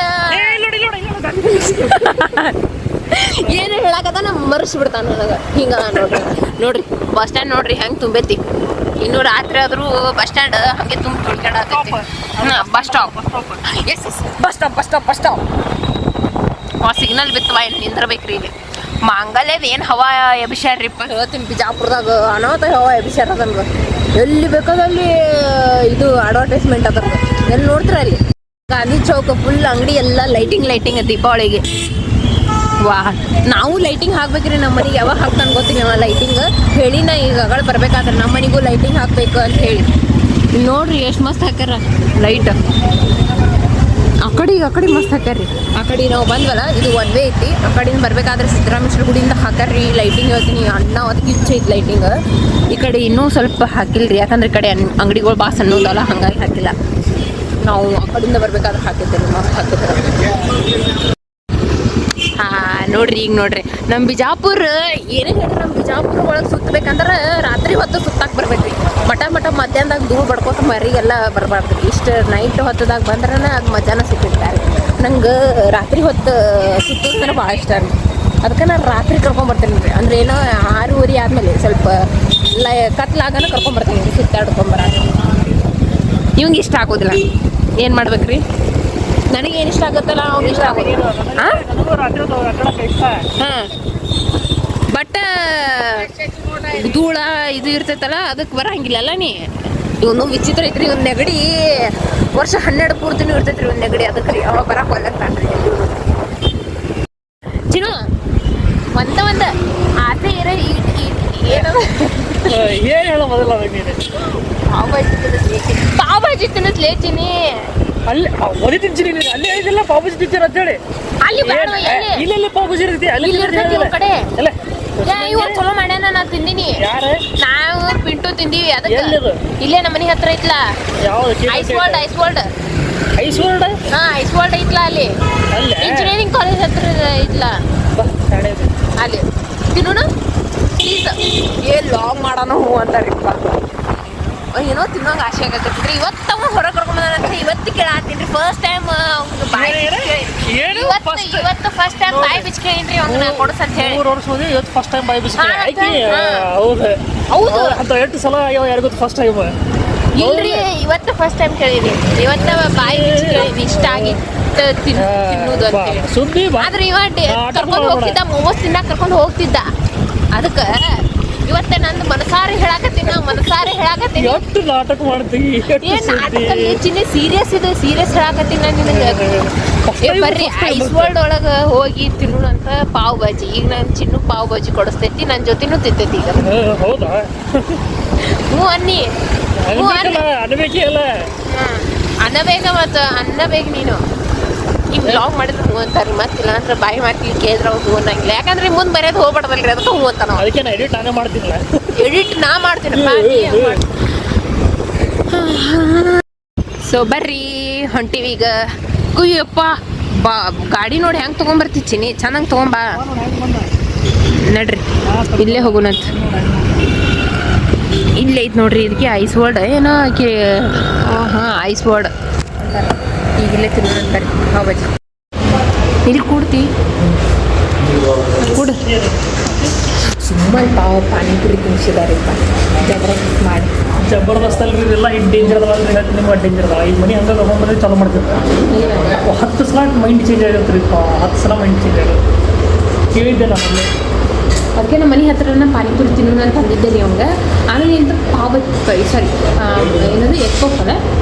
ಏನು ಹೇಳಕತ್ತಾನ ಮರೆಸ್ಬಿಡ್ತಾನೆ ನನಗೆ. ಹಿಂಗ ನೋಡ್ರಿ ಬಸ್ ಸ್ಟ್ಯಾಂಡ್ ನೋಡ್ರಿ ಹೆಂಗೆ ತುಂಬೈತಿ. ಇನ್ನು ರಾತ್ರಿ ಆದ್ರೂ ಬಸ್ ಸ್ಟ್ಯಾಂಡ್ ಹಂಗೆ ತುಂಬ ತುಳ್ಕಾಡತೈತಿ. ಬಸ್ ಸ್ಟಾಪ್ ಎಸ್ ಬಸ್ ಸ್ಟಾಪ್ ಆ ಸಿಗ್ನಲ್ ಬಿತ್ತವ ಏನು ನಿಂದ್ರಬೇಕ್ರಿ ಇಲ್ಲಿ. ಮಾಂಗಲ್ಯದ ಏನು ಹವಾ ಎಬಿಸ್ಯಾಡ್ರಿಪ್ಪ ಹೇಳ್ತೀನಿ. ಬಿಜಾಪುರದಾಗ ಅನಾಥ ಹವಾ ಎಬಿಸ್ಯಾರ ಅದನ್ಗ ಎಲ್ಲಿ ಬೇಕಾದಲ್ಲಿ ಇದು ಅಡ್ವರ್ಟೈಸ್ಮೆಂಟ್ ಅದ್ರದ್ದು ಎಲ್ಲಿ ನೋಡ್ತೀರ ಅಲ್ಲಿ ಗಾಂಧಿ ಚೌಕ ಫುಲ್ ಅಂಗಡಿ ಎಲ್ಲ ಲೈಟಿಂಗ್ ದೀಪಾವಳಿಗೆ. ವಾ ನಾವು ಲೈಟಿಂಗ್ ಹಾಕ್ಬೇಕ್ರಿ ನಮ್ಮ ಮನೆಗೆ. ಯಾವಾಗ ಹಾಕ್ತಾನೆ ಗೊತ್ತಿಲ್ಲ ಲೈಟಿಂಗ್ ಹೇಳಿ ನಾ ಈಗ ಅಗಳು ಬರ್ಬೇಕಾದ್ರೆ ನಮ್ಮ ಮನೆಗೂ ಲೈಟಿಂಗ್ ಹಾಕಬೇಕು ಅಂತ ಹೇಳಿ. ಇಲ್ಲಿ ನೋಡ್ರಿ ಎಷ್ಟು ಮಸ್ತ್ ಹಾಕ್ಯಾರ ಲೈಟ್. ಆ ಕಡೆ ಮಸ್ತ್ ಹಾಕ್ಯಾರ್ರಿ. ಆ ಕಡೆ ನಾವು ಬಂದ್ವಲ್ಲ ಇದು ಒನ್ ವೇ ಐತಿ. ಆ ಕಡೆಯಿಂದ ಬರ್ಬೇಕಾದ್ರೆ ಸಿದ್ದರಾಮೇಶ್ವರ ಗುಡಿಯಿಂದ ಹಾಕ್ಯಾರ್ರಿ ಲೈಟಿಂಗ್. ಹೇಳ್ತೀನಿ ಅಣ್ಣ ಅದಕ್ಕೆ ಇಚ್ಛೆ ಐತಿ ಲೈಟಿಂಗ್. ಈ ಕಡೆ ಇನ್ನೂ ಸ್ವಲ್ಪ ಹಾಕಿಲ್ರಿ, ಯಾಕಂದ್ರೆ ಈ ಕಡೆ ಅಂಗಡಿಗಳು ಭಾಳ ಸಣ್ಣದಲ್ಲ, ಹಂಗಾಗಿ ಹಾಕಿಲ್ಲ. ನಾವು ಆ ಕಡೆಯಿಂದ ಬರ್ಬೇಕಾದ್ರೆ ಹಾಕಿದ್ದೇವೆ, ಮಸ್ತ್ ಹಾಕಿದ್ರು. ನೋಡ್ರಿ ಈಗ ನೋಡ್ರಿ ನಮ್ಮ ಬಿಜಾಪುರ ಏನೇ ಹೇಳ್ರಿ, ನಮ್ಮ ಬಿಜಾಪುರ ಒಳಗೆ ಸುತ್ತಬೇಕಂದ್ರೆ ರಾತ್ರಿ ಹೊತ್ತು ಸುತ್ತಾಕ್ ಬರ್ಬೇಕ್ರಿ. ಮಠ ಮಧ್ಯಾಹ್ನದಾಗ ಧೂಳು ಬಡ್ಕೋತ ಮರಿಗೆಲ್ಲ ಬರಬಾರ್ದು. ಇಷ್ಟು ನೈಟ್ ಹೊತ್ತದಾಗ ಬಂದ್ರೆ ಅದು ಮಧ್ಯಾಹ್ನ ಸಿಕ್ಕಿರ್ತಾರೆ. ನಂಗೆ ರಾತ್ರಿ ಹೊತ್ತು ಸುತ್ತೋದ್ರೆ ಭಾಳ ಇಷ್ಟ ರೀ. ಅದಕ್ಕೆ ನಾನು ರಾತ್ರಿ ಕರ್ಕೊಂಬರ್ತೀನಿ ರೀ. ಅಂದ್ರೆ ಏನೋ 6:30 ಆದಮೇಲೆ ಸ್ವಲ್ಪ ಕತ್ಲಾಗನ ಕರ್ಕೊಂಬರ್ತೀನಿ ರೀ ಸುತ್ತಾಡ್ಕೊಂಬರ. ಇವಂಗೆ ಇಷ್ಟ ಆಗೋದಿಲ್ಲ, ಏನು ಮಾಡ್ಬೇಕ್ರಿ? ನನಗೇನು ಇಷ್ಟ ಆಗುತ್ತಲ್ಲ ಅವ್ನಿಗೆ ಇಷ್ಟ ಆಗೋದಿಲ್ಲ. ಹಾಂ ಬಟ್ ಧೂಳ ಇದು ಇರ್ತೈತಲ್ಲ ಅದಕ್ಕೆ ಬರಂಗಿಲ್ಲಲ್ಲ ನೀ. ಇವನು ವಿಚಿತ್ರ ಐತ್ರಿ. ಒಂದು ನೆಗಡಿ ವರ್ಷ 12 ಪೂರ್ತಿನೂ ಇರ್ತೈತ್ರಿ ಒಂದು ನೆಗಡಿ. ಅದಕ್ಕೆ ರೀ ಅವಾಗ ಬರಕ್ಕೆ ಒಲ್ಲಂತಾನ್ರಿ ಚಿನ್ನು. ಒಂದು ಆಸೆ ಇರೋ ಏನದ ಏನು ಹೇಳೋ ಮೊದಲ ನೀನು ಪಾವ್ ಭಾಜಿ ಚಿನ್ನಿ. ಅಲ್ಲಿ ಒದಿ ತಿಂಚಿನಿ ಅಲ್ಲಿ ಹೇಳಿದಿಲ್ಲ ಪಾಪುಜಿ ತಿಂತೀರ ಅಂತೇಳಿ. ಅಲ್ಲಿ ಬೇಡವಾ ಎಲ್ಲಿ? ಇಲ್ಲಿ ಪಾಪುಜಿ ಇರ್ತೈತಿ ಅಲ್ಲಿ ಇರ್ತೈತಿ ಇವ್ರ ಕಡೆ. ಅಲ್ಲ ಇವತ್ತು ಚಲೋ ಮಾಡ್ಯಾನ, ನಾ ತಿಂದಿನಿ. ಯಾರು ನಾವು ಪಿಂಟು ತಿಂದೀವಿ. ಅದಕ್ಕೆ ಎಲ್ಲಿದು? ಇಲ್ಲೇ ನಮ್ಮ ಮನೆ ಹತ್ರ ಐತ್ಲಾ ಯಾವ್ದು? Ice world ice world. ಹಾ ಐಸ್ ವರ್ಲ್ಡ್ ಐತ್ಲಾ ಅಲ್ಲಿ ಅಲ್ಲೇ ಇಂಜಿನಿಯರಿಂಗ್ ಕಾಲೇಜ್ ಹತ್ರ ಐತ್ಲಾ ಅಲ್ಲಿ ತಿನ್ನೋಣ ಪ್ಲೀಸ್. ಏನ್ ಲಾಗ್ ಮಾಡೋಣ ಹೂ ಅಂತಾರಿಪ್ಪ. ಏನೋ ತಿನ್ನೋಂಗೆ ಆಸೆ ಆಗತ್ತೈತ್ರಿ. ಇವತ್ತವ ಹೊರಗೆ ಕರ್ಕೊಂಡ್ ಇವತ್ತು ಕೇಳಾತೀನಿ ಫಸ್ಟ್ ಟೈಮ್ ಅವ್ನಿಗೆ ಬಾಯಿ ಇವತ್ತು ಫಸ್ಟ್ ಟೈಮ್ ಬಾಯಿ ಬಿಚ್ಕೇನ್ರಿ ಅವ್ನ ಕೊಡ್ಸಂತ ಹೇಳಿ. 3 ವರ್ಷ ಹೋಗಿ ಇವತ್ತು ಫಸ್ಟ್ ಟೈಮ್ ಬಾಯಿ ಬಿಚ್ಕೇನಿ. ಹೌದು ಹೌದು ಅಂತ 8 ಸಲ ಯಾರಿಗೂ ಫಸ್ಟ್ ಟೈಮ್ ಇಲ್ರಿ. ಇವತ್ತು ಫಸ್ಟ್ ಟೈಮ್ ಕೇಳಿದ್ವಿ. ಇವತ್ತ ಬಾಯಿ ಬಿಚ್ಚಿ ಕೇಳಿದ್ವಿ ಇಷ್ಟ ಆಗಿತ್ತು ತಿನ್ನೋದು ಅಂತ ಹೇಳಿ. ಸುದ್ದಿ ಆದ್ರೆ ಇವ ಕರ್ಕೊಂಡು ಹೋಗ್ತಿದ್ದ, ಮೋಮೋಸ್ ತಿನ್ನಕ್ ಕರ್ಕೊಂಡು ಹೋಗ್ತಿದ್ದ. ಅದಕ್ಕೆ ಇವತ್ತ ನಂದು ಮನಸಾರಿ ಹೇಳಾಕತ್ತೀನಿ. ಎಷ್ಟು ನಾಟಕ ಮಾಡ್ತೀವಿ. ಏನ್ ನಾಟಕಲ್ಲಿ ಚಿನ್ನಿ ಸೀರಿಯಸ್ ಹೇಳಾಕತ್ತೀನಿ ನಾನು ನಿನಗೆ. ಬರ್ರಿ ಐಸ್ ವರ್ಲ್ಡ್ ಒಳಗೆ ಹೋಗಿ ತಿನ್ನೋಣ ಅಂತ ಪಾವ್ ಭಾಜಿ. ಈಗ ನಾನು ಚಿನ್ನು ಪಾವ್ ಭಾಜಿ ಕೊಡಿಸ್ತೈತಿ, ನನ್ನ ಜೊತೆನೂ ತಿಂತೈತಿ ಈಗ. ಹೌದಾ? ಹ್ಞೂ ಅನ್ನಿ ಅನ್ಬೇಕೇ ಅಲ್ಲ ಅನ್ನಬೇಕ ಮತ್ತು ಅನ್ನಬೇಕು ನೀನು. ಈ ಬ್ಲಾಗ್ ಮಾಡಿದ್ರೆ ಹ್ಞೂ ಅಂತಾರೆ. ಮತ್ತಿಲ್ಲ ಅಂದ್ರೆ ಬಾಯಿ ಮಾತಿ ಕೇಳಿದ್ರೆ ಅವ್ರು ಹ್ಞೂ ಅನ್ನಂಗಿಲ್ಲ. ಯಾಕಂದ್ರೆ ಮುಂದೆ ಬರೆಯೋದು ಹೋಗ್ಬಾರ್ದಲ್ರಿ, ಅದಕ್ಕೆ ಹ್ಞೂ ಅಂತ ನಾವು. ಅದಕ್ಕೆ ನಾನು ಎಡಿಟ್ ನಾನೇ ಮಾಡ್ತೀನಿಲ್ಲ. ಎಡಿಟ್ ನಾ ಮಾಡ್ತೀನಪ್ಪ. ಸೊ ಬರ್ರಿ ಹೊಂಟಿವಿ ಈಗ. ಕುಯ್ಯಪ್ಪ ಬಾ ಗಾಡಿ ನೋಡಿ ಹೆಂಗೆ ತೊಗೊಂಬರ್ತಿಚ್ಚಿನಿ. ಚೆನ್ನಾಗಿ ತೊಗೊಂಬಾ ನಡ್ರಿ. ಇಲ್ಲೇ ಹೋಗೋಣಂತ. ಇಲ್ಲೇ ಐತೆ ನೋಡ್ರಿ. ಇದಕ್ಕೆ ಐಸ್ ವರ್ಲ್ಡ್ ಏನೋ ಆಕೆ. ಹಾಂ ಐಸ್ ವರ್ಲ್ಡ್ ಅಂತಾರೆ. ಈಗ ಇಲ್ಲೇ ತಿನ್ನೋಣ ಬರ್ರಿ ಪಾವ್ ಭಾಜಿ. ಇಲ್ಲಿ ಕೂಡ್ತಿ ಕೂಡು. ಸುಮ್ಮನೆ ಪಾನಿಪುರಿ ತಿನ್ಸಿದಾರಿಪ್ಪ ಜಬರ್ದಸ್ತ್ ಮಾಡಿ. ಜಬರ್ದಸ್ತ್ ಅಲ್ರಿ ಇದೆಲ್ಲ. ಇದು ಡೇಂಜರ್ ಅದ ಹೇಳ್ತೀನಿ ನಿಮ್ಗೆ. ಡೇಂಜರ್ ಅದ. ಈ ಮನೆ ಹಂಗೆ ತಗೊಂಡ್ಬಂದ್ರೆ ಚಾಲೂ ಮಾಡ್ತಿರ್ತಾರೆ. 10 ಸಲ ಮೈಂಡ್ ಚೇಂಜ್ ಆಗುತ್ತೆ ರೀ. 10 ಸಲ ಮೈಂಡ್ ಚೇಂಜ್ ಆಗುತ್ತೆ. ಕೇಳಿದ್ದೆ ನಾನು. ಅದಕ್ಕೆ ನಮ್ಮ ಮನೆ ಹತ್ರನ ಪಾನಿಪುರಿ ತಿನ್ನೋಣ ಅಂತ ಅಂದಿದ್ದೆ ರೀ ಅವಂಗೆ. ಆಮೇಲೆ ಎಂತ ಪಾವ್ ಭಾಜಿ ಸಾರಿ ಏನದು ಎಗ್ ಪಫ್ ಅಲ್ಲ.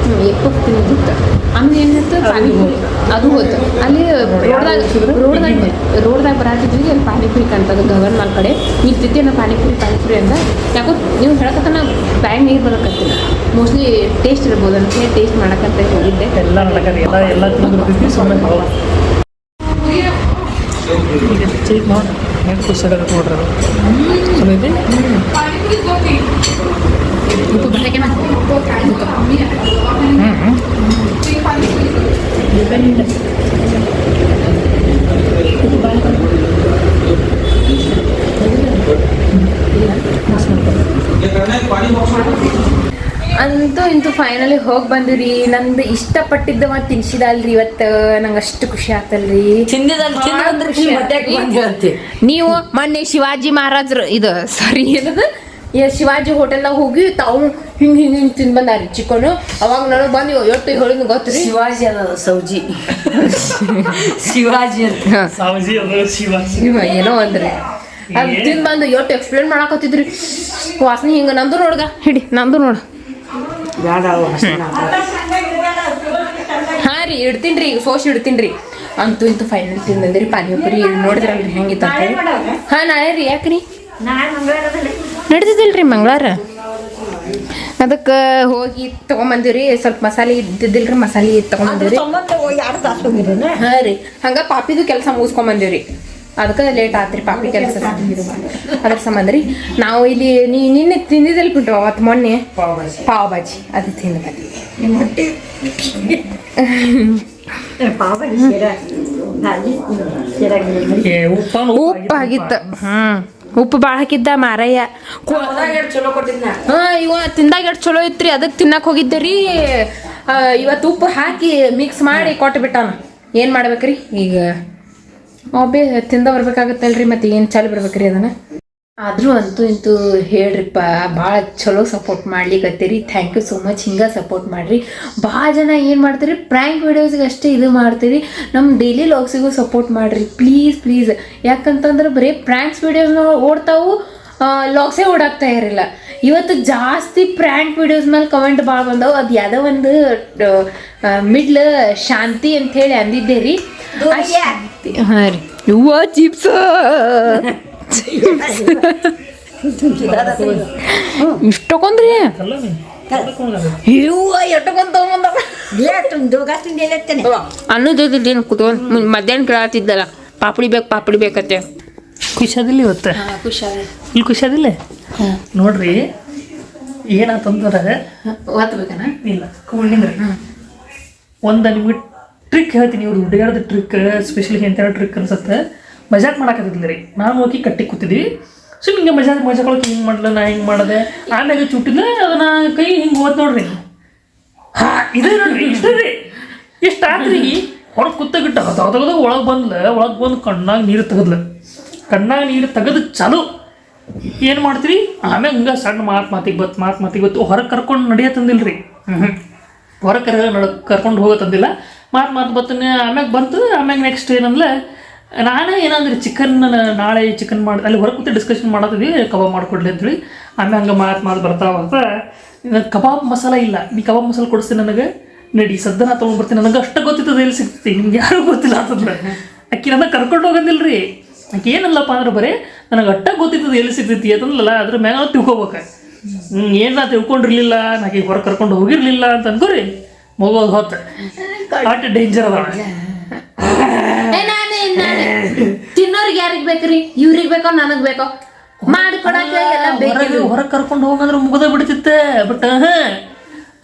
ಎಗ್ ಪಫ್ ತಿನ್ನೋದಿತ್ತು. ಆಮೇಲೆ ಏನಿತ್ತು ಪಾನಿಪುರಿ ಅದು ಹೋಯ್ತು. ಅಲ್ಲಿ ರೋಡ್ದಾಗ ಬರಾತಿದ್ವಿ. ಅಲ್ಲಿ ಪಾನಿಪುರಿ ಕಾಣ್ತದೆ ಗಗನ್ ಮಾಲ್ ಕಡೆ. ನಿಂತಿದ್ದೆ ನಾ ಪಾನಿಪುರಿ ಅಂತ. ಯಾಕೋ ನೀವು ಹೇಳಕತ್ತ ನಾ ಬ್ಯಾಂಗ್ ನೀರು ಬರೋಕತ್ತಿಲ್ಲ. ಮೋಸ್ಟ್ಲಿ ಟೇಸ್ಟ್ ಇರ್ಬೋದು ಅಂತ ಹೇಳಿ ಟೇಸ್ಟ್ ಮಾಡಕ್ಕಂತ ಹೋಗಿದ್ದೆ. ಎಲ್ಲ ನಡಕರಿ ಎಲ್ಲ ತಿಂದಿರ್ತೀವಿ. ಸುಮ್ಮನೆ ಹೋಗೋಣ. ಈಗ ಚೇಕ್ ಮಾಡಿ ಹೆಂಗೆ ಖುಷಿ ಆಗತ್ತೆ ನೋಡ್ರಿ. ಅದು ಚಲೋ ಐತಿ. ಅಂತೂ ಇಂತೂ ಫೈನಲಿ ಹೋಗಿ ಬಂದಿರಿ. ನಂದು ಇಷ್ಟಪಟ್ಟಿದ್ದ ಮತ್ತು ತಿನ್ಸಿದಲ್ರಿ ಇವತ್ತು. ನಂಗೆ ಅಷ್ಟು ಖುಷಿ ಆಗ್ತಲ್ರಿ. ನೀವು ಮೊನ್ನೆ ಶಿವಾಜಿ ಮಹಾರಾಜರು ಇದು ಸಾರಿ ಏನದು ಶಿವಾಜಿ ಹೋಟೆಲ್ನಾಗ ಹೋಗಿ ತಾವು ಹಿಂಗೆ ತಿಂದು ಬಂದಾರಿ ಚಿಕನು. ಅವಾಗ ನನಗೆ ಬಂದು ಎಷ್ಟು ಹೇಳಿದ್ ಗೊತ್ತ್ರಿ? ಶಿವಾಜಿ ಅದ ಸೌಜಿ ಶಿವಾಜಿ ಅಂತ ಸಾವಜಿ ಅದು ಶಿವಾಜಿ ಏನೋ ಅಂದ್ರಿ ಅದು ತಿಂದು ಬಂದು ಎಷ್ಟು ಎಕ್ಸ್ಪ್ಲೇನ್ ಮಾಡಾಕತ್ತಿದ್ರಿ. ವಾಸನೆ ಹಿಂಗೆ ನಂದು ನೋಡ್ಗ ಹಿಡಿ ನಂದು ನೋಡು. ಬೇಡ ಹಾಂ ರೀ ಇಡ್ತೀನಿ ರೀ, ಈಗ ಸೋಸ್ ಇಡ್ತೀನಿ ರೀ. ಅಂತೂ ಇಂತೂ ಫೈನಲ್ ತಿಂದಂದ್ರಿ ಪಾನಿಪುರಿ ನೋಡಿದ್ರಲ್ರಿ ಹೆಂಗಿತ್ತು ಅಂತ ಹೇಳಿ. ಹಾಂ ನಾಳೆ ರೀ ಯಾಕ್ರಿ ನಡ್ದಿದ್ದಿಲ್ರಿ ಮಂಗಳವಾರ, ಅದಕ್ಕೆ ಹೋಗಿ ತೊಗೊಂಬಂದಿವ್ರಿ. ಸ್ವಲ್ಪ ಮಸಾಲೆ ಇದ್ದಿದ್ದಿಲ್ರಿ, ಮಸಾಲೆ ತೊಗೊಂಬಂದಿವ್ರಿ. ಹಾಂ ರೀ ಹಂಗೆ ಪಾಪಿದು ಕೆಲಸ ಮುಗಿಸ್ಕೊಂಬಂದಿವ್ರಿ. ಅದಕ್ಕೆ ಲೇಟ್ ಆತ್ರಿ ಪಾಪಿ ಕೆಲಸ ಅದ್ರ ಸಂಬಂಧ ರೀ. ನಾವು ಇಲ್ಲಿ ನಿನ್ನೆ ತಿಂದಿದ್ದಲ್ಲಿ ಬಿಟ್ಟು ಅವತ್ತು ಮೊನ್ನೆ ಪಾವ್ ಭಾಜಿ ಅದು ತಿಂದು ಬಂದ್ವಿ. ಉಪ್ಪಾಗಿತ್ತು. ಉಪ್ಪು ಭಾಳ ಹಾಕಿದ್ದ ಮಾರಯ್ಯ. ಚಲೋ ಕೊಟ್ಟಿದ್ನ. ಹಾಂ ಇವ ತಿಂದಾಗ ಎಷ್ಟು ಚಲೋ ಇತ್ತು ರೀ, ಅದಕ್ಕೆ ತಿನ್ನಕ್ಕೆ ಹೋಗಿದ್ದೆ ರೀ. ಇವತ್ತು ಉಪ್ಪು ಹಾಕಿ ಮಿಕ್ಸ್ ಮಾಡಿ ಕೊಟ್ಟು ಬಿಟ್ಟಾನ. ಏನು ಮಾಡ್ಬೇಕ್ರಿ ಈಗ? ಒಬ್ಬೇ ತಿಂದ ಬರ್ಬೇಕಾಗತ್ತಲ್ರಿ, ಮತ್ತೆ ಏನು ಚಲ ಬರ್ಬೇಕ್ರಿ ಅದನ್ನು. ಆದರೂ ಅಂತೂ ಇಂತೂ ಹೇಳ್ರಿಪ್ಪ, ಭಾಳ ಚಲೋ ಸಪೋರ್ಟ್ ಮಾಡ್ಲಿಕ್ಕತ್ತೀರಿ. Thank you so much. ಹಿಂಗೆ ಸಪೋರ್ಟ್ ಮಾಡಿರಿ. ಭಾಳ ಜನ ಏನು ಮಾಡ್ತೀರಿ, ಪ್ರ್ಯಾಂಕ್ ವಿಡಿಯೋಸ್ಗೆ ಅಷ್ಟೇ ಇದು ಮಾಡ್ತೀರಿ. ನಮ್ಮ ಡೈಲಿ ಲಾಗ್ಸಿಗೂ ಸಪೋರ್ಟ್ ಮಾಡಿರಿ ಪ್ಲೀಸ್ ಪ್ಲೀಸ್. ಯಾಕಂತಂದ್ರೆ ಬರೀ ಪ್ರ್ಯಾಂಕ್ಸ್ ವಿಡಿಯೋಸ್ನ ಓಡ್ತಾವು, ಲಾಗ್ಸೇ ಓಡಾಕ್ತಾ ಇರಲಿಲ್ಲ. ಇವತ್ತು ಜಾಸ್ತಿ ಪ್ರ್ಯಾಂಕ್ ವಿಡಿಯೋಸ್ ಮೇಲೆ ಕಮೆಂಟ್ ಭಾಳ ಬಂದವು. ಅದು ಯಾವುದೋ ಒಂದು ಮಿಡ್ಲ್ ಶಾಂತಿ ಅಂಥೇಳಿ ಅಂದಿದ್ದೆ ರೀ. ಹಾಂ ರೀ ಇವ ಚಿಪ್ಸ್ ಇಷ್ಟಕೊಂದ್ರಿ ಇವ ಎಷ್ಟಕೊಂಡ್ ತಗೊಂಬಂದ ಅನ್ನೋದೇನು ಕುತ್ಕೊಂಡು ಮಧ್ಯಾಹ್ನ ಕೇಳತ್ತಿದ್ದಲ್ಲ ಪಾಪಡಿ ಬೇಕತ್ತೆ. ಖುಷಿಯಾದಿಲ್ಲ ಇವತ್ತು? ಖುಷಿ ಇಲ್ಲಿ ಖುಷಿಯಾದಿಲ್ಲ ನೋಡ್ರಿ. ಏನಾತಂದ್ರೆ ಓದ್ಬೇಕನ ಇಲ್ಲ ಕೊಂಡಿಂದ್ರಿ ಒಂದು ನಿಮ್ಗೆ ಟ್ರಿಕ್ ಹೇಳ್ತೀನಿ. ಇವ್ರು ಹುಡುಗಾರದ ಟ್ರಿಕ್ ಸ್ಪೆಷಲಿ ಎಂತ ಟ್ರಿಕ್ ಅನ್ಸುತ್ತೆ. ಮಜಾಕ್ ಮಾಡಾಕತ್ತಿದ್ಲಿ ರೀ. ನಾನು ಹೋಗಿ ಕಟ್ಟಿ ಕೂತಿದ್ವಿ. ಸೊ ಹಿಂಗೆ ಮಜಾಕೊಳಕ್ಕೆ ಹಿಂಗೆ ಮಾಡಲ, ನಾ ಹಿಂಗೆ ಮಾಡಿದೆ. ಆಮ್ಯಾಗ ಚುಟ್ಟಿದ್ರೆ ಅದನ್ನ ಕೈ ಹಿಂಗೆ ಹೋದ್ ನೋಡ್ರಿ. ಇದೇ ನೋಡ್ರಿ, ಇಷ್ಟ ರೀ. ಇಷ್ಟ ಆದ್ರಿ ಹೊರಗೆ ಕೂತಾಗಿಟ್ಟ ತೆಗೆದಾಗ ಒಳಗೆ ಬಂದು ಕಣ್ಣಾಗ ನೀರು ತೆಗೆದು ಚಾಲು ಏನು ಮಾಡ್ತೀರಿ. ಆಮ್ಯಾಗ ಹಿಂಗೆ ಸಣ್ಣ ಮಾತಿಗೆ ಬತ್ತು ಹೊರಗೆ ಕರ್ಕೊಂಡು ನಡೆಯತ್ತಂದಿಲ್ರಿ. ಹೊರಗೆ ಕರ್ಕೊಂಡು ಹೋಗತ್ತಂದಿಲ್ಲ. ಮಾತು ಬತ್ತನೆ ಆಮ್ಯಾಗ ಬಂತು. ಆಮ್ಯಾಗ ನೆಕ್ಸ್ಟ್ ಏನಂದ್ರೆ ನಾನೇ ಏನಂದ್ರೆ ನಾಳೆ ಚಿಕನ್ ಮಾಡಿ ಅಲ್ಲಿ ಹೊರಗೆ ಕೂತು ಡಿಸ್ಕಷನ್ ಮಾಡತ್ತಿದ್ವಿ, ಕಬಾಬ್ ಮಾಡ್ಕೊಡ್ಲಿ ಅಂತೇಳಿ. ಆಮ್ಯಾಗ ಹಂಗೆ ಮಾತು ಬರ್ತಾ ಕಬಾಬ್ ಮಸಾಲ ಇಲ್ಲ, ನೀ ಕಬಾಬ್ ಮಸಾಲ ಕೊಡಿಸ್ತೀನಿ ನನಗೆ, ನಡಿ ಸದ್ದ ನಾ ತೊಗೊಂಡ್ಬರ್ತೀನಿ. ನನಗೆ ಅಷ್ಟು ಗೊತ್ತಿತ್ತದ ಎಲ್ಲಿ ಸಿಗ್ತಿ, ನಿಮ್ಗೆ ಯಾರು ಗೊತ್ತಿಲ್ಲ ಅಂತಂದ್ರೆ ಅಕ್ಕಿ ನನ್ನ ಕರ್ಕೊಂಡು ಹೋಗೋದಿಲ್ರಿ. ಆಕೆ ಏನಲ್ಲಪ್ಪ ಅಂದ್ರೆ ಬರೀ ನನಗೆ ಅಟ್ಟ ಗೊತ್ತಿತ್ತದ ಎಲ್ಲಿ ಸಿಗ್ತೈತಿ ಅಂತಂದ್ಲಲ್ಲ, ಅದ್ರ ಮ್ಯಾಗ ನಾವು ತಿಳ್ಕೊಬೇಕು. ಏನು ನಾ ತಿಳ್ಕೊಂಡಿರ್ಲಿಲ್ಲ, ನಾಕಿ ಹೊರಗೆ ಕರ್ಕೊಂಡು ಹೋಗಿರ್ಲಿಲ್ಲ ಅಂತ ಅನ್ಕೋರಿ ಮಗೋದು ಹೊತ್ತು ಅಟ್ ಡೇಂಜರ್ ಅದ. ತಿನ್ನೋರಿಗೆ ಯಾರಿಗೆ ಬೇಕ್ರಿ? ಇವ್ರಿಗೆ ಬೇಕೋ ನನಗೆ ಬೇಕೋ ಮಾಡಿಕೊಡಕ್ಕೆ ಎಲ್ಲ ಬೇಕು. ಹೊರಗೆ ಕರ್ಕೊಂಡು ಹೋಗಂದ್ರೆ ಮುಗದ ಬಿಡ್ತಿತ್ತೆ. ಬಟ್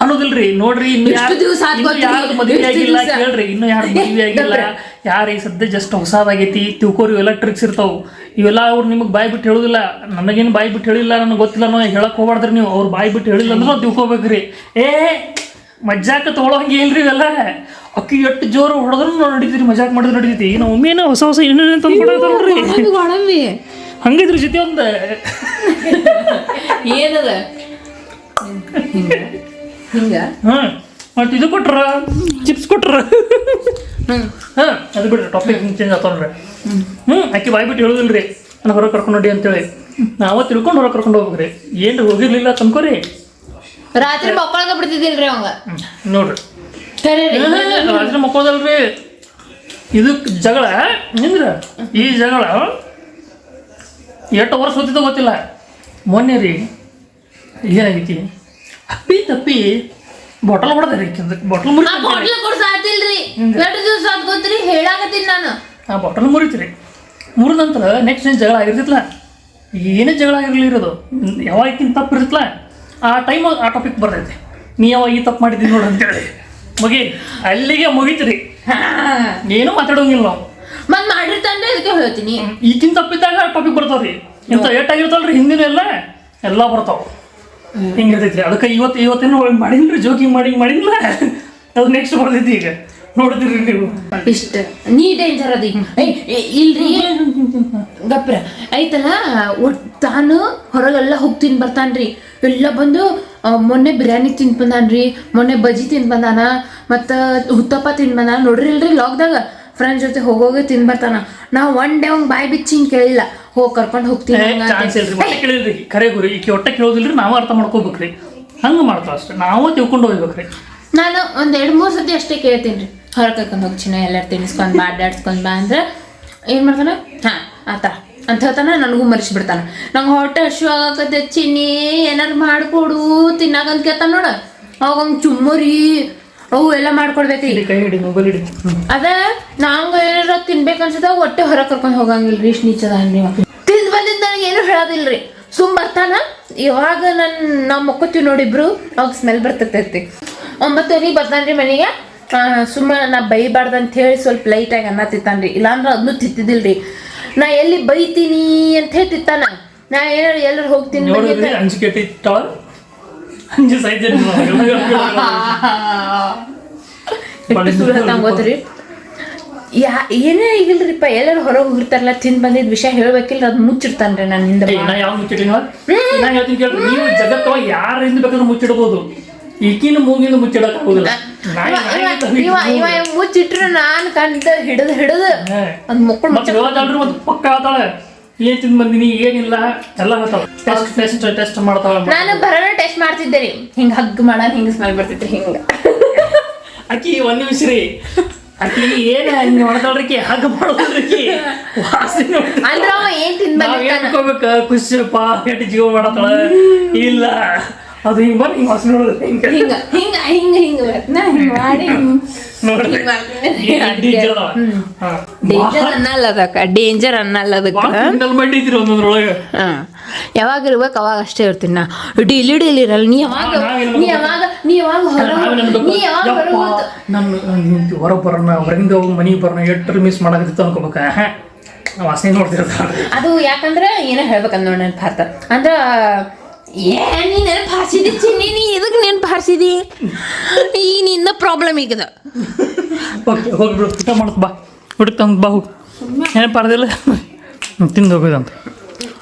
ಅನ್ನೋದಿಲ್ರಿ. ನೋಡ್ರಿ ಇನ್ನು ಯಾರು ಮದುವೆ ಆಗಿಲ್ಲ ಕೇಳ್ರಿ, ಇನ್ನು ಯಾರು ಮದುವೆ ಆಗಿಲ್ಲ, ಯಾರು ಈ ಸದ್ಯ ಜಸ್ಟ್ ಹೊಸದಾಗೈತಿ ತಿಳ್ಕೋರಿ. ಇವೆಲ್ಲ ಟ್ರಿಕ್ಸ್ ಇರ್ತಾವೆ. ಇವೆಲ್ಲ ಅವ್ರು ನಿಮಗೆ ಬಾಯಿ ಬಿಟ್ಟು ಹೇಳೋದಿಲ್ಲ. ನನಗೇನು ಬಾಯಿ ಬಿಟ್ಟು ಹೇಳಿಲ್ಲ, ನನಗೆ ಗೊತ್ತಿಲ್ಲ ನೋ ಹೇಳಕ್ ಹೋಗ್ಬಾರ್ದ್ರಿ ನೀವು. ಅವ್ರು ಬಾಯಿ ಬಿಟ್ಟು ಹೇಳಿಲ್ಲ ಅಂದ್ರೆ ನಾವು ತಿಳ್ಕೊಬೇಕ್ರಿ. ಮಜಾಕ ತೊಗೊಳಂಗೆ ಇಲ್ರಿ ಇವೆಲ್ಲ. ಅಕ್ಕಿ ಎಷ್ಟು ಜೋರು ಹೊಡೆದ್ರು ನಾವು ನಡೀತೀರಿ, ಮಜಾಕ್ ಮಾಡಿದ್ರೆ ನಡೀತೈತಿ. ನಾವು ಒಮ್ಮೆನ ಹೊಸ ಏನೇನು ತಂದ್ಕೊಡೋದ್ರಿ ಹಂಗಿದ್ರ ಜೊತೆ ಒಂದು ಏನದ ಹಿಂಗ. ಮತ್ತು ಇದು ಕೊಟ್ರ ಚಿಪ್ಸ್ ಕೊಟ್ರ. ಅದು ಬಿಡ್ರಿ, ಟಾಪಿಕ್ ಚೇಂಜ್ ಆತವ್ರಿ. ಅಕ್ಕಿ ಬಾಯಿ ಬಿಟ್ಟು ಹೇಳೋದಿಲ್ರಿ ನಾನು ಹೊರಗೆ ಕರ್ಕೊಂಡು ನೋಡಿ ಅಂತೇಳಿ. ನಾವ ತಿಳ್ಕೊಂಡು ಹೊರಗೆ ಕರ್ಕೊಂಡು ಹೋಗ್ಬೇಕ್ರಿ. ಏನು ಹೋಗಿರ್ಲಿಲ್ಲ ತಂದ್ಕೋರಿ. ರಾತ್ರಿ ಮಕ್ಕಳಾಗ ಬಿಡ್ತಿದ್ದಿಲ್ರಿ ಅವಂಗ ನೋಡ್ರಿ. ರಾತ್ರಿ ಮಕ್ಕಳದಲ್ರಿ ಇದು ಜಗಳ ನಿಂದ್ರ. ಈ ಜಗಳ ಎಷ್ಟು ವರ್ಷ ಹೋಗ್ತಿದ್ದೋ ಗೊತ್ತಿಲ್ಲ. ಮೊನ್ನೆ ರೀ ಏನಾಗೈತಿ, ತಪ್ಪಿ ಬಾಟಲ್ ಹೊಡೆದ್ರಿ. ಬಾಟಲ್ ಹೇಳಾಕತ್ತೀನಿ ನಾನು. ಆ ಬಾಟಲ್ ಮುರಿತೀರಿ. ಮುರಿದ ನಂತರ ನೆಕ್ಸ್ಟ್ ಏನು ಜಗಳ ಆಗಿರ್ತಿತ್ತಲ್ಲ, ಏನೇ ಜಗಳ ಆಗಿರ್ಲಿರೋದು, ಯಾವಾಗಿನ ತಪ್ಪು ಇರ್ತಿತ್ತಲ್ಲ ಆ ಟೈಮ್ ಆ ಟಾಪಿಕ್ ಬರ್ತೈತೆ. ನೀ ಯಾವಾಗ ಈ ತಪ್ಪು ಮಾಡಿದ್ದೀನಿ ನೋಡು ಅಂತೇಳಿ ಅಲ್ಲಿಗೆ ಮುಗಿತ್ರಿ. ಏನು ಮಾತಾಡೋಂಗಿಲ್ಲ ನಾವು. ಮತ್ತೆ ಮಾಡಿರ್ತಾನೆ ಅದಕ್ಕೆ ಹೇಳ್ತೀನಿ. ಈಗಿನ ತಪ್ಪಿದ್ದಾಗ ಟಾಪಿಕ್ ಬರ್ತಾವ್ರಿ. ಇಂಥ ಏಟಾಗಿರ್ತಾವಲ್ರಿ ಹಿಂದಿನ ಎಲ್ಲ ಬರ್ತಾವ. ಹಿಂಗಿರ್ತೈತ್ರಿ. ಅದಕ್ಕೆ ಇವತ್ತೇನು ಮಾಡಿನ್ರಿ, ಜೋಕಿಂಗ್ ಮಾಡಿಲ್ಲ. ಅದು ನೆಕ್ಸ್ಟ್ ಬರ್ತೈತಿ. ಈಗ ನೋಡಿದ್ರಿ ನೀವು ಇಷ್ಟ ನೀ ಡೇಂಜರ್ ಅದ. ಇಲ್ರಿ ಗಪ್ರ ಐತಲ್ಲ, ತಾನು ಹೊರಗೆಲ್ಲ ಹೋಗ್ತೀನಿ ಬರ್ತಾನ್ರಿ. ಎಲ್ಲ ಬಂದು ಮೊನ್ನೆ ಬಿರಿಯಾನಿ ತಿಂದು ಬಂದಾನ್ರಿ, ಮೊನ್ನೆ ಬಜ್ಜಿ ತಿಂದು ಬಂದಾನ, ಮತ್ತು ಹುತ್ತಪ್ಪ ತಿಂದು ಬಂದಾನ. ನೋಡ್ರಿ ಇಲ್ರಿ ಲಾಕ್ದಾಗ ಫ್ರೆಂಡ್ಸ್ ಜೊತೆ ಹೋಗೋಗಿ ತಿಂದು ಬರ್ತಾನ. ನಾವು ಒನ್ ಡೇ ಅವ್ನು ಬಾಯಿ ಬಿಚ್ಚಿ ಹಿಂಗೆ ಕೇಳಿಲ್ಲ, ಹೋಗಿ ಕರ್ಕೊಂಡು ಹೋಗ್ತೀನಿ ಚಾನ್ಸ್ ಇಲ್ರಿ, ಹೊಟ್ಟೆ ಕೇಳಿದ್ರಿ ಕರೆ ಗುರಿ ಈಕೆ ಹೊಟ್ಟೆ ಕೇಳೋದಿಲ್ರಿ, ನಾವು ಅರ್ಥ ಮಾಡ್ಕೋಬೇಕ್ರಿ. ಹಂಗೆ ಮಾಡ್ತಾವ ಅಷ್ಟೇ, ನಾವು ತಿಳ್ಕೊಂಡು ಹೋಗ್ಬೇಕ್ರಿ. ನಾನು ಒಂದು 2-3 ಸತಿ ಅಷ್ಟೇ ಕೇಳ್ತೀನಿ ರೀ, ಹೊರ ಕರ್ಕೊಂಡು ಹೋಗಿ ಚಿನ್ನ ಎಲ್ಲರೂ ತಿನ್ನಿಸ್ಕೊಂಡು ಬಾ ಅಡ್ಡಾಡ್ಸ್ಕೊಂಡು ಬಾ ಅಂದ್ರೆ ಏನು ಮಾಡ್ತಾನೆ, ಹಾಂ ಆತ ಅಂತ ಹೇಳ್ತಾನೆ. ನನಗೂ ಮರೆಸಿಬಿಡ್ತಾನೆ. ನಂಗೆ ಹೊಟ್ಟೆ ಹಶು ಆಗಕತ್ತೆ, ಚಿನ್ನಿ ಏನಾರು ಮಾಡಿಕೊಡು ತಿನ್ನಾಗಂತ ಕೇಳ್ತಾನೆ ನೋಡು. ಅವಾಗ ಹಂಗೆ ಚುಮ್ಮರಿ ಅವು ಎಲ್ಲ ಮಾಡ್ಕೊಡ್ಬೇಕ್ರಿ. ಕೈ ಹಿಡಿ, ಮೊಬೈಲ್ ಹಿಡಿ. ಅದೇ ನಂಗೆ ಏನಾರ ತಿನ್ಬೇಕು ಅನ್ಸುತ್ತೆ, ಹೊಟ್ಟೆ ಹೊರ ಕರ್ಕೊಂಡು ಹೋಗಂಗಿಲ್ಲ ರೀ. ಇಷ್ಟು ನೀಚದ ಅನ್ರಿ ತಿಂದು ಬಂದಿದ್ದು ನನಗೆ ಏನು ಹೇಳೋದಿಲ್ಲ ರೀ. ಸುಮ್ಮ ಬರ್ತಾನ. ಇವಾಗ ನಾವು ಮಕ್ಕೋತೀವಿ ನೋಡಿಬ್ರು, ಅವಾಗ ಸ್ಮೆಲ್ ಬರ್ತೈತಿ. 9 ಬರ್ತಾನೆ ರೀ ಮನೆಗೆ. ಸುಮ್ಮನೆ ನಾ ಬೈಬಾರ್ದು ಅಂತ ಹೇಳಿ ಸ್ವಲ್ಪ ಲೈಟಾಗಿ ಅನ್ನ ತಿಂತಾನ್ರಿ, ಇಲ್ಲಾಂದ್ರೆ ಅದನ್ನು ತಿಂತಿದ್ದಿಲ್ರಿ. ನಾ ಎಲ್ಲಿ ಬೈತೀನಿ ಅಂತ ಹೇಳಿ ತಿಂತಾನ. ನಾ ಏನಾರು ಎಲ್ಲರೂ ಹೋಗ್ತೀನಿ ಅಂಜಿಕೆ ಇಟ್ಟಾಳ, ಅಂಜು ಸೈಜ್ ಗೊತ್ತ್ರಿ. ಏನೇ ಈಗಿಲ್ರಿಪ್ಪ, ಎಲ್ಲರೂ ಹೊರಗೆ ಹೋಗಿರ್ತಾರಲ್ಲ, ತಿಂದು ಬಂದಿದ್ ವಿಷಯ ಹೇಳ್ಬೇಕಿಲ್ಲ, ಅದು ಮುಚ್ಚಿಡ್ತಾನ್ರಿ ನಾನು ಹಿಂದೆ. ಯಾವ ಮುಚ್ಚಿಟ್ಟಿನ ನಾ ಹೇಳ್ತೀನಿ ಕೇಳ್ರಿ, ನೀವು ಜಗತ್ತವ ಯಾರಿಂದ ಬೇಕಾದ್ರೂ ಮುಚ್ಚಿಡ್ಬೋದು, ಈಗಿನ ಮೂಗಿಂದ ಮುಚ್ಚಿಡಕ್ ಆಗೋದಿಲ್ಲ. ಇವ ಮುಚ್ಚಿಟ್ರೆ ನಾನು ಕಂಡ ಹಿಡಿದು ಒಂದ್ ಮಕ್ಕಳು ಮತ್ತೆ ಪಕ್ಕ ಆತಾಳೆ, ಏನ್ ತಿಂದ್ ಬಂದಿನಿ ಏನಿಲ್ಲ ಎಲ್ಲ ಹೇಳ್ತಾವ. ಟೆಸ್ಟ್ ಮಾಡ್ತಾವ. ನಾನು ಬರೋಣ ಟೆಸ್ಟ್ ಮಾಡ್ತಿದ್ದೆ ರೀ, ಹಿಂಗ ಹಗ್ ಮಾಡೋಣ, ಹಿಂಗ ಸ್ಮೆಲ್ ಬರ್ತೈತ್ರಿ ಹಿಂಗ. ಆಕಿ ಒಂದ್ ನಿಮಿಷ ರೀ, ಆಕಿ ಏನ್ ಹಂಗ ಮಾಡ್ತಾಳ್ರಿ, ಹಗ್ ಮಾಡೋದ್ರಿ ವಾಸನೆ ಅಂದ್ರ ಅವ ಏನ್ ತಿನ್ಬೇಕ ಖುಷಿಪ್ಪ ಕೆಟ್ಟ ಜೀವ ಮಾಡತ್ತಾಳ. ಇಲ್ಲ ಅದು ಹಿಂಗ ಬಂದ್ ಹಿಂಗ ವಾಸನೆ ನೋಡಿದ್ರೆ ಹಿಂಗ ಹಿಂಗ ಹಿಂಗ ಹಿಂಗ ಹಿಂಗ ಮಾಡಿ ಡೇಂಜರ್ ಅನ್ನಲ್ಲ ಅದಕ್ಕ, ಡೇಂಜರ್ ಅನ್ನಲ್ಲ ಅದಕ್ಕ. ಒಂದೊಂದ್ರೊಳಗೆ ಯಾವಾಗ ಇರ್ಬೇಕು ಅವಾಗ ಅಷ್ಟೇ ಇರ್ತೀನಿ ನಾ. ಡೈಲಿ ಇರಲ್ಲ. ನೀ ಯಾವಾಗ ಹೊರಗೆ ಬರೋಣ, ಹೊರಗಿಂದ ಹೋಗಿ ಮನೆಗೆ ಬರೋಣ, ಎಟ್ಟರು ಮಿಸ್ ಮಾಡಕತ್ತಿತ್ತು ಅನ್ಕೋಬೇಕ. ವಾಸನೆ ನೋಡ್ತಿರ್ತಾರ. ಅದು ಯಾಕಂದ್ರೆ ಏನೋ ಹೇಳ್ಬೇಕಂದ್ ನೋಡಿ ನೆನಪು ಹಾರ್ತ ಅಂದ್ರ ನೀ ನೆನಪು ಹಾರಿಸಿದಿ ಚಿನ್ನಿ, ನೀ ಎದಕ್ಕೆ ನೆನಪು ಹಾರಿಸಿದಿ? ಈ ನಿನ್ನ ಪ್ರಾಬ್ಲಮ್ ಈಗದ. ಓಕೆ ಹೋಗ್ಬಿಡು, ಊಟ ಮಾಡ್ತ ಬಾ, ಊಟಕ್ಕೆ ತಂದು ಬಾ, ಹೋಗಿ ನೆನಪು ಹಾರ್ದಿಲ್ಲ ತಿಂದು ಹೋಗೋದಂತ.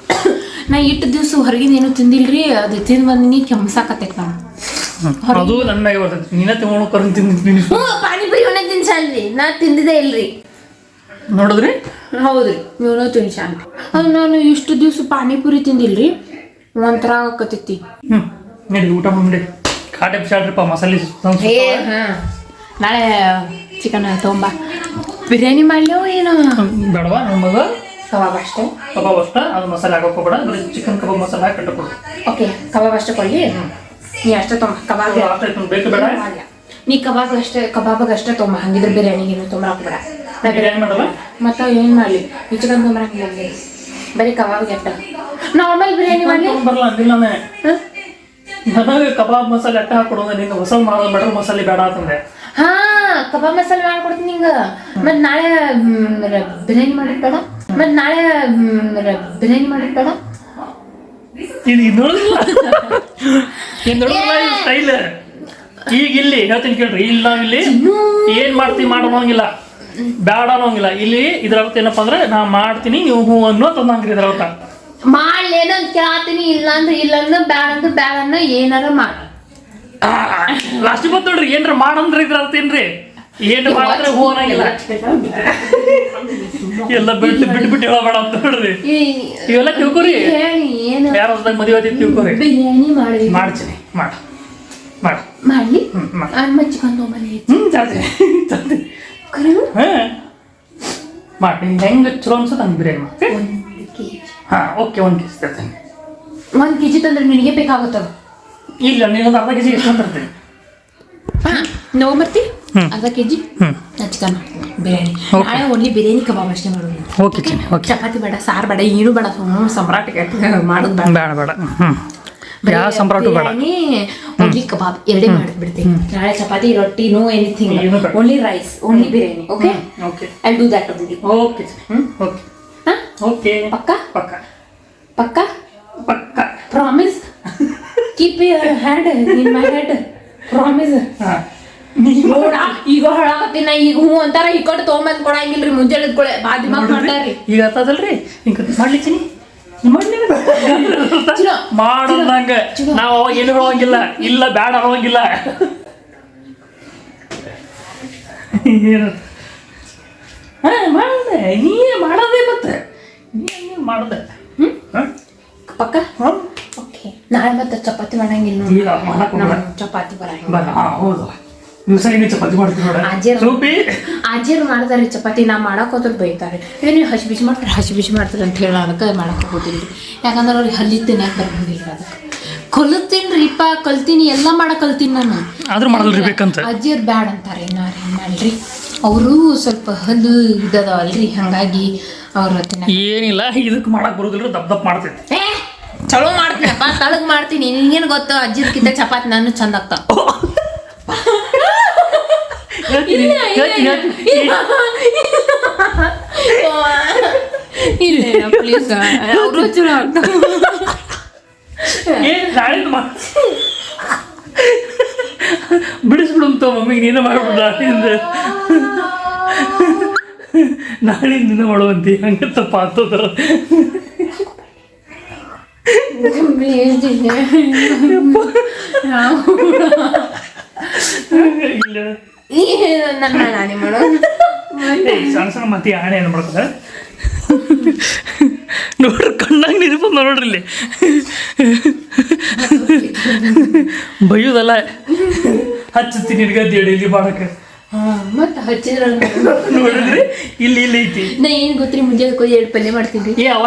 ನಾ ಇಟ್ಟು ದಿವಸ ಹೊರಗಿಂದ ಏನೂ ತಿಂದಿಲ್ರಿ, ಅದು ತಿಂದು ಬಂದಿನಿ ಕೆಮ್ಸಾಕತ್ತೈತೆ ನಾನು. ಅದು ನನ್ನ ಬರ್ತೈತಿ, ನೀನ ತಗೊಂಡು ಕರ್ ತಿಂದಿದ್ದೀನಿ. ಪಾನಿಪುರಿ ಒಳ್ಳೆ ತಿನ್ಸಲ್ರಿ, ನಾ ತಿಂದಿದ್ದೇ ಇಲ್ರಿ. ನೋಡಿದ್ರಿ? ಹೌದ್ರಿ, ನೀವೂ ತಿನ್ಸಾನ್. ಅದು ನಾನು ಇಷ್ಟು ದಿವಸ ಪಾನಿಪುರಿ ತಿಂದಿಲ್ರಿ, ಒಂಥರ ಆಗಕತ್ತೈತಿ. ನಡಿ ಊಟ ಮಾಡಿ, ಕಾಟೆ ಬಿಸಾಡ್ರಿಪ್ಪ ಮಸಾಲೆ. ನಾಳೆ ಚಿಕನ್ ತೊಗೊಂಬ, ಬಿರಿಯಾನಿ ಮಾಡ್ಲೋ ಏನೋ ಬೇಡವಾ ನಮಗೆ ಕಬಾಬ್ ಅಷ್ಟೇ. ಕಬಾಬ್ ಅಷ್ಟೇ, ಅದು ಮಸಾಲೆ ಹಾಕೋಕೆ ಬೇಡ, ಬರೀ ಚಿಕನ್ ಕಬಾಬ್ ಮಸಾಲೆ ಹಾಕಿ ಕಟ್ಟಕೊಡು. ಓಕೆ, ಕಬಾಬ್ ಅಷ್ಟೇ ಕೊಡ್ಲಿ. ನೀ ಅಷ್ಟೇ ತೊಗೊಂಬ, ಕಬಾಬ್ ಬೇಕು ಬೇಡ. ನೀ ಕಬಾಬ್ ಅಷ್ಟೇ ತೊಗೊಂಬ, ಹಂಗಿದ್ರೆ ಬಿರಿಯಾನಿಗೇನು ತೊಗೊಂಬರಾಕ ಬೇಡ. ನಾ ಬಿರಿಯಾನಿ ಮಾಡಲ್ಲ. ಮತ್ತು ಏನು ಮಾಡಲಿ, ಈ ಚಿಕನ್ ತೊಗೊಂಬರಾಕ ಬರೀ ಕಬಾಬ್ಗೆ ಅಟ್ಟ. ನಾರ್ಮಲ್ ಬಿರಿಯಾನಿ ಮಾಡಲಿ ಬರಲ್ಲ ಅಂದಿಲ್ಲ ನನಗೆ ಕಬಾಬ್ ಮಸಾಲೆ ಅಟ್ಟ ಹಾಕೊಡೋದು, ನಿಂಗೆ ಹೊಸ ಬಟರ್ ಮಸಾಲೆ ಬೇಡ ಅಂತಂದೆ. ಹಾ, ಕಬಾಬ್ ಮಸಾಲೆ ಮಾಡ್ಕೊಡ್ತೀನಿ ನಿಂಗೆ. ಮತ್ತು ನಾಳೆ ಬಿರಿಯಾನಿ ಮಾಡಿದ್ ಬೇಡ. ಇದು ನೋಡಿಲ್ಲ ಸ್ಟೈಲ್. ಈಗ ಇಲ್ಲಿ ಹೇಳ್ತೀನಿ ಕೇಳ್ರಿ, ಇಲ್ಲಿ ನಾವಿಲ್ಲಿ ಏನ್ ಮಾಡ್ತೀವಿ ಮಾಡೋಂಗಿಲ್ಲ, ಬೇಡ ಅನ್ನೋಂಗಿಲ್ಲ. ಇಲ್ಲಿ ಇದ್ರ ಅರ್ಥ ಏನಪ್ಪಾ ಅಂದ್ರೆ ನಾ ಮಾಡ್ತೀನಿ, ನೀವು ಹೂ ಅನ್ನೋ ತಂದಂಗ್ರಿ. ಇದ್ರ ಅರ್ಥ ಮಾಡ್ಲೇನೋ ಅಂತ ಕೇಳ್ತೀನಿ, ಇಲ್ಲಂದ್ರೆ ಬ್ಯಾಡ ಅನ್ನೋ ಏನಾರ ಮಾಡ. ಲಾಸ್ಟ್ ಗೊತ್ತ ನೋಡ್ರಿ, ಏನ್ರ ಮಾಡಂದ್ರೆ ಇದ್ರ ಅರ್ಥ ಏನ್ರಿ, ಏನ್ ಮಾಡಿದ್ರೆ ಹೂ ಅನ್ನಂಗಿಲ್ಲ. ಎಲ್ಲ ಬಿಟ್ಟು ಹೇಳಬೇಡ ಅಂತ ನೋಡ್ರಿ. ಇವೆಲ್ಲ ತಿಳ್ಕೊರಿ, ಯಾರ ಮದುವೆ ಆಯ್ತು ತಿಳ್ಕೊರಿ. ಬಿರಿಯಾನಿ ಮಾಡ್ತೀನಿ, ಮಾಡ್ಲಿ ಚಿಕನ್ ತೊಗೊಂಬನಿ ಮಾಡಿ ಹೆಂಗೆ ಚಲೋ ಅನ್ಸುತ್ತೆ ಹಂಗೆ ಬಿರಿಯಾನಿ ಮಾಡಿ. ಹಾಂ ಓಕೆ, 1 kg ತರ್ತೇನೆ. 1 kg ತಂದ್ರೆ ನಿನಗೆ ಬೇಕಾಗುತ್ತದ? ಇಲ್ಲ, ನೀನೊಂದು ಅರ್ಧ kg ಎಷ್ಟು ತರ್ತೇನೆ. ಹಾಂ, ನಾವು ಬರ್ತಿ ಅರ್ಧ kg ಚಿಕನ್ ಬಿರಿಯಾನಿ. ನಾಳೆ ಓನ್ಲಿ ಬಿರಿಯಾನಿ ಕಬಾಬ್ ಅಷ್ಟೇ ಮಾಡೋದು. ಓಕೆ, ಚಪಾತಿ ಬೇಡ, ಸಾರು ಬೇಡ, ಏನು ಬೇಡ, ಸಂಭ್ರಾಟ ಮಾಡೋದು ಬೇಡ. ಯಾವ ಸಂಭ್ರಾಟು ಬೇಡ, ಓನ್ಲಿ ಕಬಾಬ್ ಎರಡೇ ಮಾಡಿಬಿಡ್ತೀನಿ. ನಾಳೆ chapati, roti, no anything, only rice, only biryani. Okay, I will do that only. Okay, pakka promise. Keep your hand in my head, promise. ಈಗ ಹೇಳಕತ್ತೀನಿ, ಈಗ ಹೂ ಅಂತಾರ ಈ ಕಡೆ ತೊಗೊಂಬಂದ್ ಕೊಡಂಗಿಲ್ರಿ, ಮುಂಜಾನೆ ಬಾದಿ ಮಾಡ್ತಾರ್ರಿ. ಈಗ ಅರ್ಥದಲ್ರಿ, ಹಿಂಗೆ ಮಾಡ್ಲಿಚ್ಚಿನಿ ಮಾಡೋದಂಗ ನಾವು ಅವಾಗ ಏನು ಹೇಳುವಂಗಿಲ್ಲ, ಇಲ್ಲ ಬ್ಯಾಡ ಅನ್ನೋಂಗಿಲ್ಲ. ಏನು ಮಾಡಿದೆ ನೀ ಮಾಡೋದೇ ಮತ್ತೆ ನೀ ಮಾಡಿದೆ ಪಕ್ಕ ಓಕೆ. ನಾಳೆ ಮತ್ತೆ ಚಪಾತಿ ಮಾಡಂಗಿಲ್ಲ ಈಗ ಮಾಡಕ್ ಹೋಗ್ಬೇಡ. ಚಪಾತಿ ಬರಂಗಿಲ್ಲ. ಬರ ಹೌದು ದಿವಸ ಹಿಂಗೆ ಚಪಾತಿ ಮಾಡ್ತೀವಿ ನೋಡ ಸೂಪಿ. ಅಜ್ಜಿಯರು ಮಾಡ್ತಾರೆ ಚಪಾತಿ, ನಾ ಮಾಡಕ್ ಹೋದ್ರೆ ಬೈತಾರೆ, ಏ ನೀವು ಹಸಿ ಬಿಸಿ ಮಾಡ್ತಾರೆ ಅಂತ ಹೇಳಿ ಅದಕ್ಕೆ ಮಾಡಕ್ಕೆ ಹೋಗೋದಿಲ್ಲ ರೀ. ಯಾಕಂದ್ರೆ ಅವ್ರಿಗೆ ಹಲ್ಲಿ ತಿನ್ನಕ್ಕೆ ಬರಂಗಿಲ್ಲ. ಅದಕ್ಕೆ ಕಲಿತೀನಿ ರೀಪ್ಪ, ಕಲ್ತೀನಿ, ಎಲ್ಲ ಮಾಡಕ್ಕೆ ಕಲ್ತೀನಿ ನಾನು. ಆದ್ರೂ ಮಾಡಲ್ರಿ ಬೇಕಂತ ಅಜ್ಜಿಯರು ಬ್ಯಾಡ ಅಂತಾರೆ. ನಾರು ಏನು ಮಾಡಲ್ರಿ, ಅವರು ಸ್ವಲ್ಪ ಹಲ್ಲು ಇದ್ದದವಲ್ರಿ, ಹಾಗಾಗಿ ಅವ್ರ ಏನಿಲ್ಲ ಇದಕ್ಕೆ ಮಾಡಕ್ ಬರೋದಿಲ್ಲ, ದಪ್ ಮಾಡ್ತೈತಿ. ಚಲೋ ಮಾಡ್ತೀನಪ್ಪ, ತಳಗ್ ಮಾಡ್ತೀನಿ. ನಿನ್ಗೇನು ಗೊತ್ತು, ಅಜ್ಜಿರ್ಕಿಂತ ಚಪಾತಿ ನಾನು ಚಂದ ಆಗ್ತಾವ. ಇಲ್ಲ ಪ್ಲೀಸ್, ಅವರು ಚಲೋ ಆಗ್ತಾವ. ಬಿಡಿಸ್ಬಿಡುಂತ ಮಮ್ಮಿಗೆ ನೀನು ಮಾಡ್ಬಿಡು ನಾಳಿಂದ. ನಾಳಿಂದ ನೀನು ಮಾಡುವಂತಿ ಹಂಗೆ ತಪ್ಪ ಆಗ್ತದ. ನಾನೇ ಮಾಡೋ ಸಣ್ಣ ಸಣ್ಣ ಮತ್ತೆ ಆಣೆ ಏನು ಮಾಡ್ತದ ನೋಡ್ರಿ, ಕಣ್ಣಾಗ ನೀರು ಬಂದ ನೋಡ್ರಿ ಇಲ್ಲಿ. ಬೈಯೋದಲ್ಲ, ಹಚ್ಚುತ್ತೀನಿ ನಿನಗದ್ದು ಇಲ್ಲಿ ಮಾಡಕ್ಕೆ. ಮತ್ತೆ ಹಚ್ಚಿದ್ರ ನೋಡಿದ್ರಿ ಇಲ್ಲಿ ಇಲ್ಲಿ ಐತಿ. ನಾ ಏನು ಗೊತ್ತ್ರಿ, ಮುಂಜಾನೆ ಕೊಯ್ದು 2 ಪಲ್ಯ ಮಾಡ್ತೀನಿ. ಏ ಅವ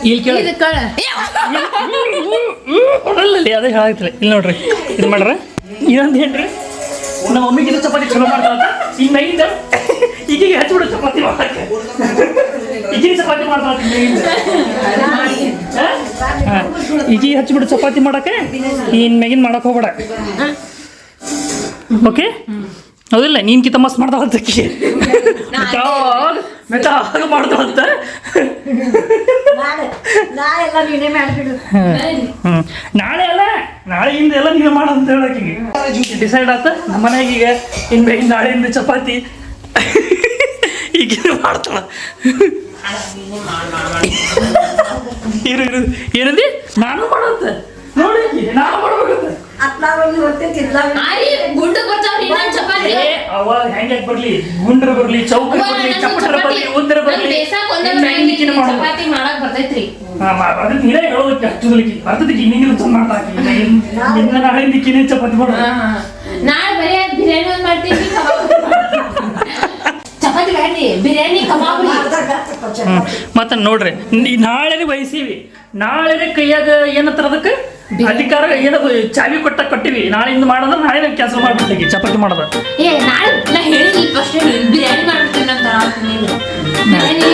ಇಲ್ಲಿ ಕೇಳ ಕೊಡಲ್ಲಲ್ಲಿ ಅದೇ ಹೇಳಾಗ್ತಿಲ್ಲ. ಇಲ್ಲಿ ನೋಡ್ರಿ, ಇದು ಮಾಡ್ರ ಇನ್ನೊಂದು ಹೇಳ್ರಿ, ನಮ್ಮ ಮಮ್ಮಿಗಿಂತ ಚಪಾತಿ ಚಲೋ ಮಾಡ್ತಾರಂತ. ಈಗ ನೈಯಿಂದ ಈಗೀಗ ಹಚ್ಬಿಡು ಚಪಾತಿ ಮಾಡಕ್ಕೆ. ಈಗೀಗ ಚಪಾತಿ ಮಾಡ್ತಾರ ಈಗೀಗ ಹಚ್ಬಿಡು ಚಪಾತಿ ಮಾಡಕ್ಕೆ. ಇನ್ ಮ್ಯಾಗಿನ್ ಮಾಡಕ್ ಹೋಗ್ಬೇಡ, ಓಕೆ? ಹೌದಿಲ್ಲ, ನೀನ್ಕಿಂತ ಮಸ್ತ್ ಮಾಡ್ತಾವಂತ ಮೆತ್ತಾಗ ಮಾಡ್ತಾವಂತ. ನಾಳೆ ಅಲ್ಲ, ನಾಳೆಯಿಂದ ಎಲ್ಲ ನೀನು ಮಾಡ ಅಂತ ಹೇಳಕ್ಕೆ ಡಿಸೈಡ್ ಆತ. ನಮ್ಮ ಮನೆಯಾಗ ಈಗ ಇನ್ನು ನಾಳೆಯಿಂದ ಚಪಾತಿ ಈಗ ಮಾಡ್ತಾಳ. ಇರು ಇರು ಏನಂದಿ, ನಾನು ಮಾಡಂತ ನೋಡಿ, ನಾನು ಮಾಡ್ಬೇಕಂತ. ಗುಂಡು ಬರ್ತಾವ ಚಪಾತಿ. ಅವ ಹೆಂಗ ಬರ್ಲಿ, ಗುಂಡ್ರ ಬರ್ಲಿ, ಚೌಕ ಬರ್ಲಿ, ಚಪ್ಪಟರ ಬರ್ಲಿ, ಉಂದ್ರ ಬರ್ಲಿ, ಚಪಾತಿ ಮಾಡಕ್ ಬರ್ತೈತ್ರಿ. ಅದಕ್ಕೆ ನೀನೇ ಹೇಳೋದಕ್ಕೆ ಹಚ್ಚೋದಕ್ಕೆ ಬರ್ತದಕ್ಕೆ. ಇನ್ನೇನು ಚಂದ ಮಾಡ್ತಾಕಿ ಇನ್ನ ನಾಳೆಯಿಂದ ಕಿನೇ ಚಪಾತಿ ಮಾಡ. ನಾಳೆ ಬರೀ ಬಿರಿಯಾನಿ ಒಂದು ಮಾಡ್ತೀನಿ, ಚಪಾತಿ ಬ್ಯಾಡ್ರಿ, ಬಿರಿಯಾನಿ ಕಬಾಬ್. ಮತ್ತೆ ನೋಡ್ರಿ, ನಾಳೆ ಬಯಸೀವಿ, ನಾಳೆ ಕೈಯಾಗ ಏನಂತಾರ ಅದಕ್ಕೆ ಅಧಿಕಾರ ಏನೋ ಚಾವಿ ಕೊಟ್ಟಿವಿ. ನಾಳೆಯಿಂದ ಮಾಡೋದ್ರೆ ನಾಳೆ ಕ್ಯಾನ್ಸಲ್ ಮಾಡ್ಬಿಡ್ತೀವಿ ಚಪಾತಿ ಮಾಡೋದು. ಏ ನಾಳೆ ನಾ ಹೇಳಿದ್ವಿ ಫಸ್ಟ್ ಬಿರಿಯಾನಿ ಮಾಡ್ಬಿಡ್ತೀನಿ ಅಂತ. ಬಿರಿಯಾನಿ